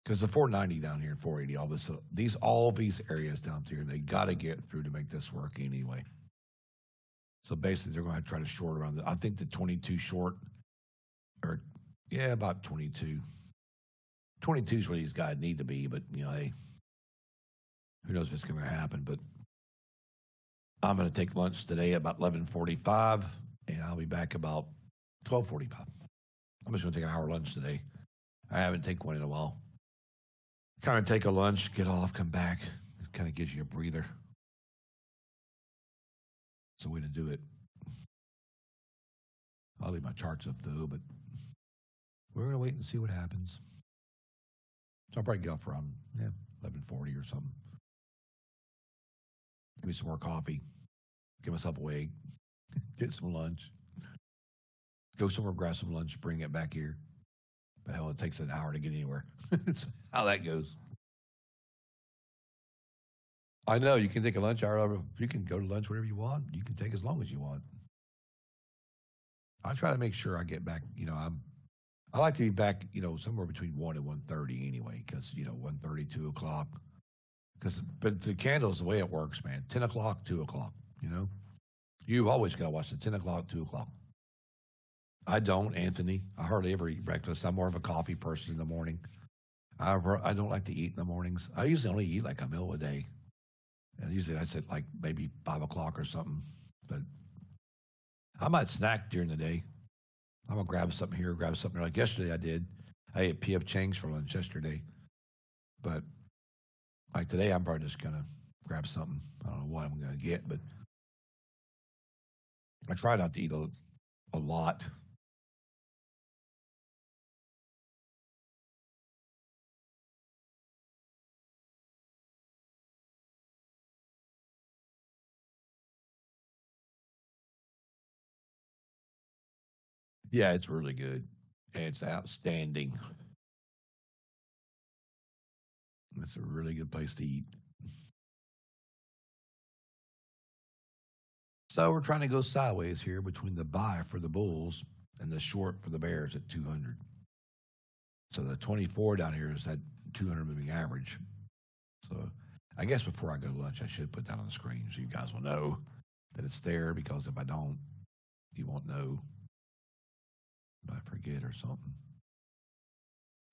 Because the 490 down here, 480, all these areas down here, they got to get through to make this work anyway. So basically, they're going to try to short around. I think the 22 short, or yeah, about 22. 22 is where these guys need to be, but hey, who knows what's going to happen? But I'm going to take lunch today at about 11:45, and I'll be back about 12:45. I'm just going to take an hour lunch today. I haven't taken one in a while. Kind of take a lunch, get off, come back. It kind of gives you a breather. It's a way to do it. I'll leave my charts up though, but we're gonna wait and see what happens. So I'll probably get up around 11:40 or something. Give me some more coffee. Get myself awake. Get some lunch. Go somewhere, grab some lunch, bring it back here. But hell, it takes an hour to get anywhere. It's how that goes. I know you can take a lunch hour. You can go to lunch whenever you want. You can take as long as you want. I try to make sure I get back. I like to be back. Somewhere between 1 and 1:30 anyway, because 1:30, 2 o'clock. But the candles, the way it works, man. 10 o'clock, 2 o'clock. You always gotta watch the 10 o'clock, 2 o'clock. I don't, Anthony. I hardly ever eat breakfast. I'm more of a coffee person in the morning. I don't like to eat in the mornings. I usually only eat like a meal a day. And usually that's at like maybe 5 o'clock or something. But I might snack during the day. I'm gonna grab something here, grab something there. Like yesterday I did. I ate PF Chang's for lunch yesterday. But Like today, I'm probably just gonna grab something. I don't know what I'm gonna get, but I try not to eat a lot. Yeah, it's really good. It's outstanding. It's a really good place to eat. So we're trying to go sideways here between the buy for the Bulls and the short for the Bears at 200. So the 24 down here is that 200 moving average. So I guess before I go to lunch, I should put that on the screen so you guys will know that it's there, because if I don't, you won't know if I forget or something.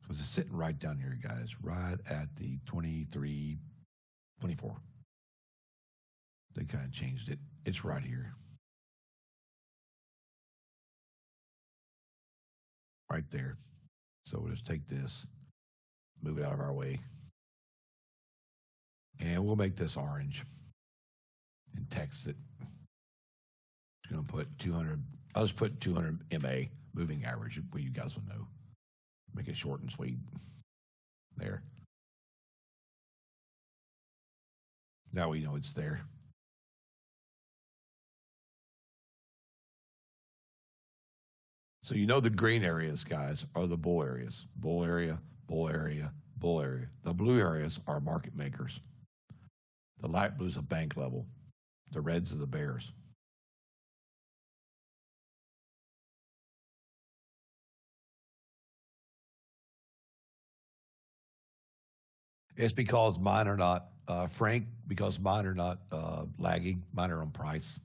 So it's sitting right down here, guys, right at the 23, 24. They kind of changed it. It's right here. Right there. So we'll just take this, move it out of our way, and we'll make this orange and text it. It's going to put 200. I'll just put 200 MA moving average, where you guys will know. Make it short and sweet. There. Now we know it's there. So you know the green areas, guys, are the bull areas. Bull area, bull area, bull area. The blue areas are market makers. The light blue is a bank level. The reds are the bears. It's because mine are not, Frank, because mine are not lagging. Mine are on price.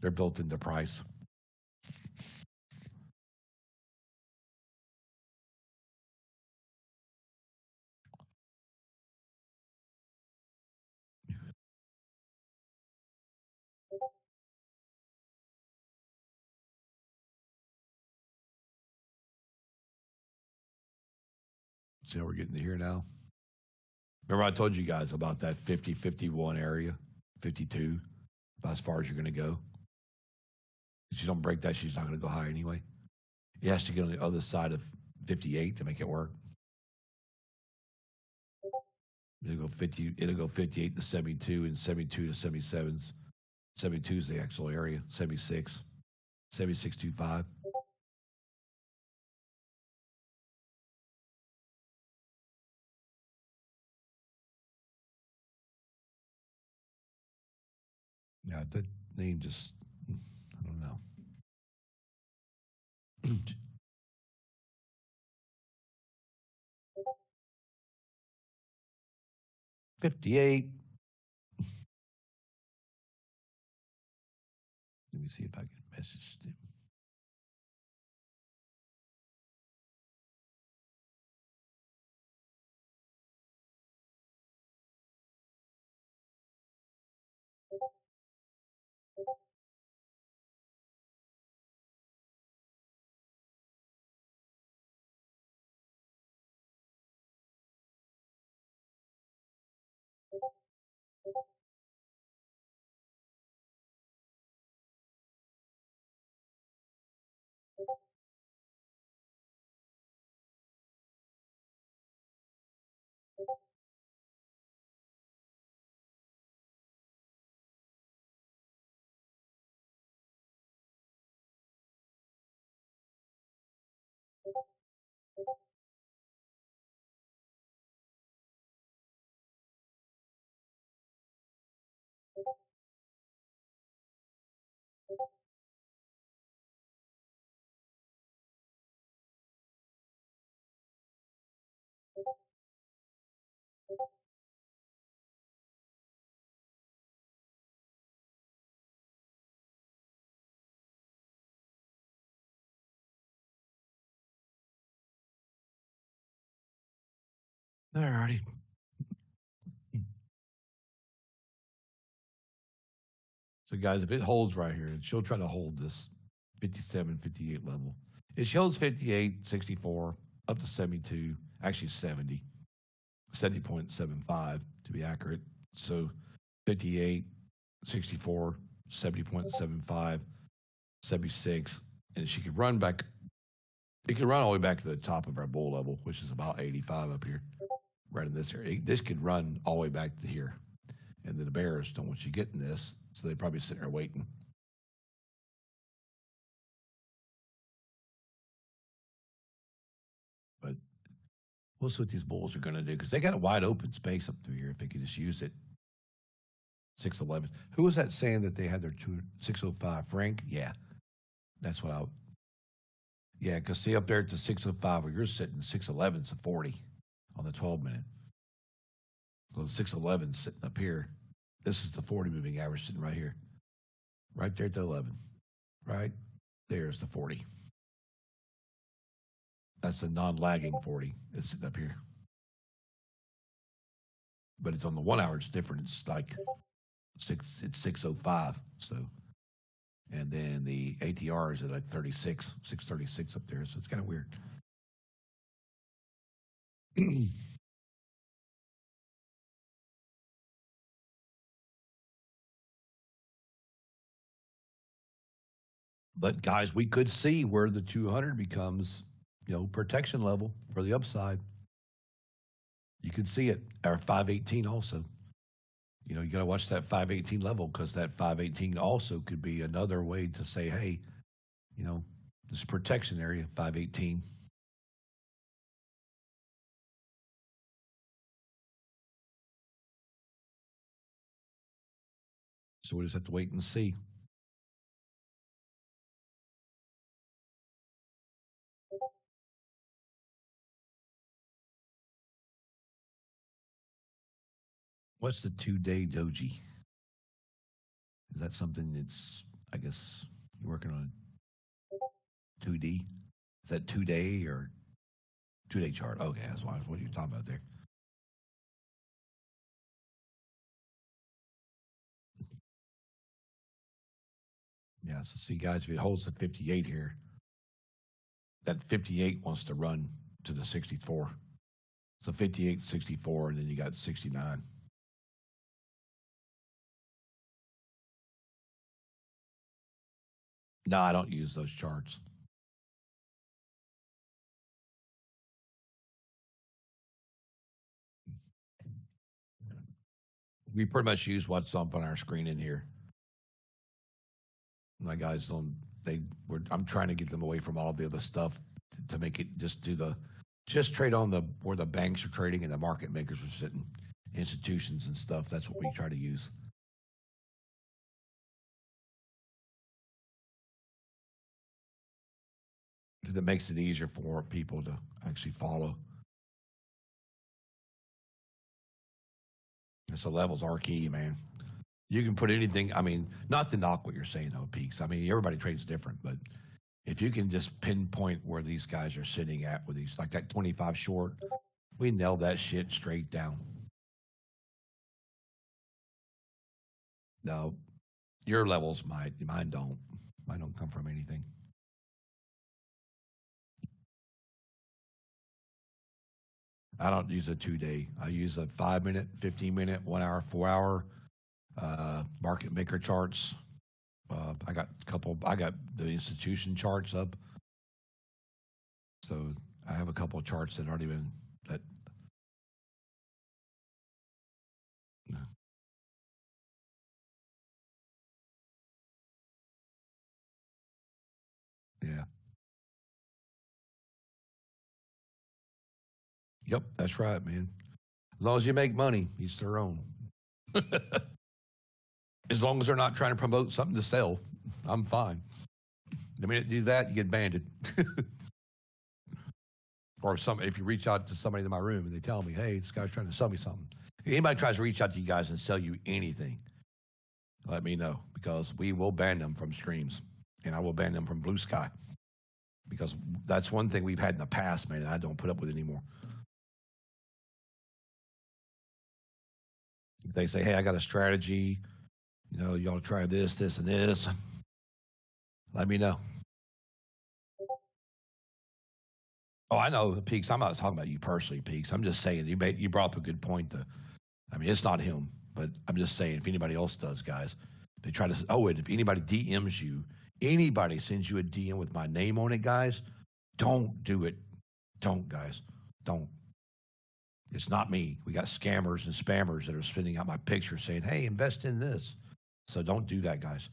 They're built into price. See how we're getting to here now? Remember I told you guys about that 50, 51 area, 52, about as far as you're going to go? If you don't break that, she's not going to go high anyway. It has to get on the other side of 58 to make it work. It'll go 50. It'll go 58 to 72 and 72 to 77s. 72 is the actual area. 76, 76.25. Yeah, that name just, I don't know. 58. Let me see if I can message them. All righty. So, guys, if it holds right here, she'll try to hold this 57, 58 level. It shows 58, 64, up to 72, actually 70. 70.75 to be accurate. So 58, 64, 70.75, 76, and she could run back. It could run all the way back to the top of our bull level, which is about 85 up here, right in this area. This could run all the way back to here. And then the bears don't want you getting this, so they're probably sitting there waiting. But we'll see what these bulls are going to do because they got a wide open space up through here if they could just use it. 611. Who was that saying that they had their 605? Frank? Yeah, that's what I. Yeah, because see up there at the 605 where you're sitting, 611 is a 40 on the 12-minute. So the 611 sitting up here. This is the 40 moving average sitting right here. Right there at the 11. Right there's the 40. That's a non-lagging 40. It's sitting up here. But it's on the 1 hour, it's different. It's like it's 605. So and then the ATR is at like 36, 636 up there. So it's kind of weird. But guys, we could see where the 200 becomes, protection level for the upside. You could see it, our 518 also. You got to watch that 518 level because that 518 also could be another way to say, hey, this protection area, 518. So we just have to wait and see. What's the 2-day doji? Is that something that's, I guess, you're working on 2D? Is that 2-day or 2-day chart? Okay, that's what you're talking about there. Yeah, so see, guys, if it holds the 58 here, that 58 wants to run to the 64. So 58, 64, and then you got 69. No, I don't use those charts. We pretty much use what's up on our screen in here. My guys don't. I'm trying to get them away from all the other stuff to make it just trade on where the banks are trading and the market makers are sitting, institutions and stuff. That's what we try to use. Because it makes it easier for people to actually follow. And so levels are key, man. You can put anything. I mean, not to knock what you're saying, though, Peaks. I mean, everybody trades different, but if you can just pinpoint where these guys are sitting at with these, like that 25 short, we nailed that shit straight down. No, your levels might, mine don't. Mine don't come from anything. I don't use a 2-day. I use a 5-minute, 15-minute, 1 hour, 4 hour market maker charts. I got I got the institution charts up. So I have a couple of charts that aren't even that. Yeah. Yep, that's right, man. As long as you make money, each their own. As long as they're not trying to promote something to sell, I'm fine. The minute you do that, you get banded. Or if you reach out to somebody in my room and they tell me, hey, this guy's trying to sell me something. If anybody tries to reach out to you guys and sell you anything, let me know because we will ban them from streams and I will ban them from Blue Sky because that's one thing we've had in the past, man, and I don't put up with anymore. If they say, hey, I got a strategy, y'all try this, this, and this, let me know. Oh, I know, Peaks. I'm not talking about you personally, Peaks. I'm just saying you brought up a good point. I mean, it's not him, but I'm just saying if anybody else does, guys, they try to. Oh, and if anybody DMs you, anybody sends you a DM with my name on it, guys, don't do it. Don't, guys. Don't. It's not me. We got scammers and spammers that are spinning out my picture saying, "Hey, invest in this." So don't do that, guys.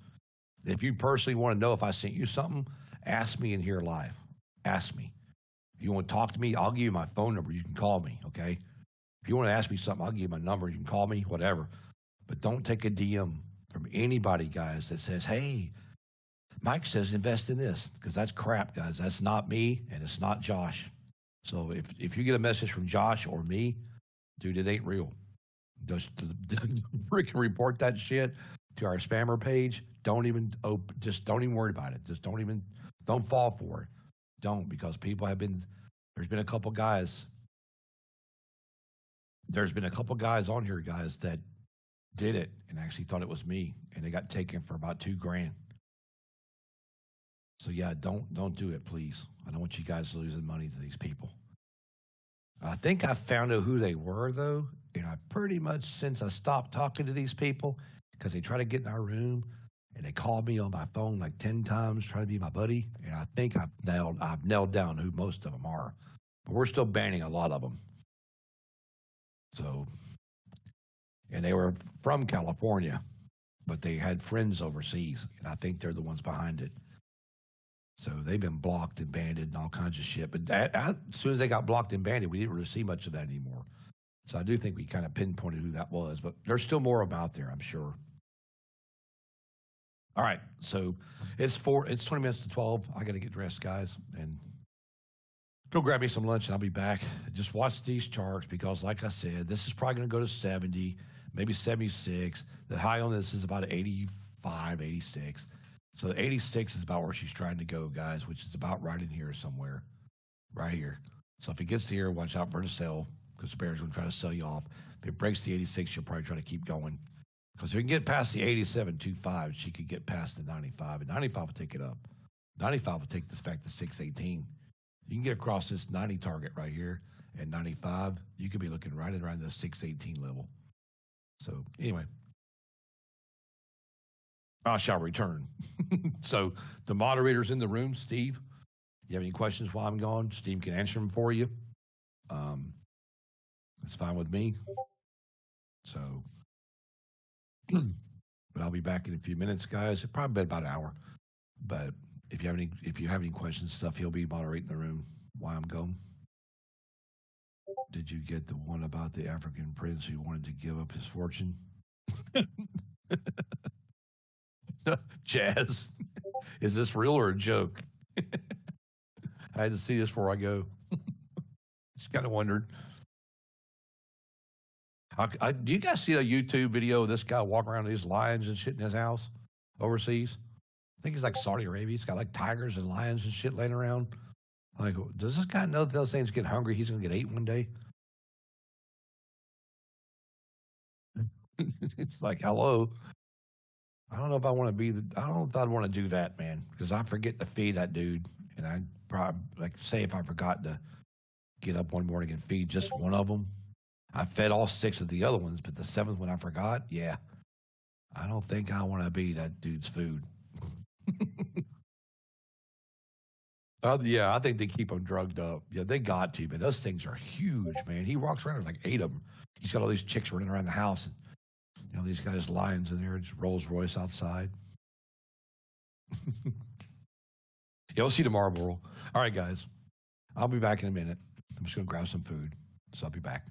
If you personally want to know if I sent you something, ask me in here live. Ask me. If you want to talk to me, I'll give you my phone number. You can call me, okay? If you want to ask me something, I'll give you my number. You can call me, whatever. But don't take a DM from anybody, guys, that says, hey, Mike says invest in this, because that's crap, guys. That's not me, and it's not Josh. So if you get a message from Josh or me, dude, it ain't real. Just freaking report that shit to our spammer page. Don't even worry about it. Just don't fall for it. Don't, because there's been a couple guys on here, guys, that did it and actually thought it was me, and they got taken for about $2,000. So yeah, don't do it, please. I don't want you guys losing money to these people. I think I found out who they were, though, and I pretty much, since I stopped talking to these people, because they try to get in our room, and they called me on my phone like 10 times trying to be my buddy, and I think I've nailed down who most of them are. But we're still banning a lot of them. So, and they were from California, but they had friends overseas, and I think they're the ones behind it. So they've been blocked and banned and all kinds of shit. But as soon as they got blocked and banned, we didn't really see much of that anymore. So I do think we kind of pinpointed who that was, but there's still more about there, I'm sure. All right, so it's 20 minutes to 12. I got to get dressed, guys, and go grab me some lunch, and I'll be back. Just watch these charts because, like I said, this is probably going to go to 70, maybe 76. The high on this is about 85, 86. So 86 is about where she's trying to go, guys, which is about right in here somewhere, right here. So if it gets to here, watch out for the sell because the bear's going to try to sell you off. If it breaks the 86, she'll probably try to keep going. Because if we can get past the 87.25, she could get past the 95, and 95 will take it up. 95 will take this back to 618. You can get across this 90 target right here at 95. You could be looking right around the 618 level. So anyway, I shall return. So the moderator's in the room. Steve, you have any questions while I'm gone? Steve can answer them for you. That's fine with me. So, but I'll be back in a few minutes, guys. It'll probably be about an hour. But if you have any questions, stuff, he'll be moderating the room while I'm gone. Did you get the one about the African prince who wanted to give up his fortune? Jazz, is this real or a joke? I had to see this before I go. Just kind of wondered. Do you guys see a YouTube video of this guy walking around these lions and shit in his house overseas? I think he's like Saudi Arabia. He's got like tigers and lions and shit laying around. Like, does this guy know that those things get hungry? He's going to get ate one day. It's like, hello. I don't know if I want to I don't know if I'd want to do that, man, because I forget to feed that dude. And I'd probably, like, say if I forgot to get up one morning and feed just one of them. I fed all 6 of the other ones, but the 7th one I forgot. Yeah. I don't think I want to be that dude's food. Yeah, I think they keep them drugged up. Yeah, they got to, but those things are huge, man. He walks around with like 8 of them. He's got all these chicks running around the house, and these guys lions in there. It's Rolls Royce outside. You'll see tomorrow, Moral. All right, guys. I'll be back in a minute. I'm just going to grab some food, so I'll be back.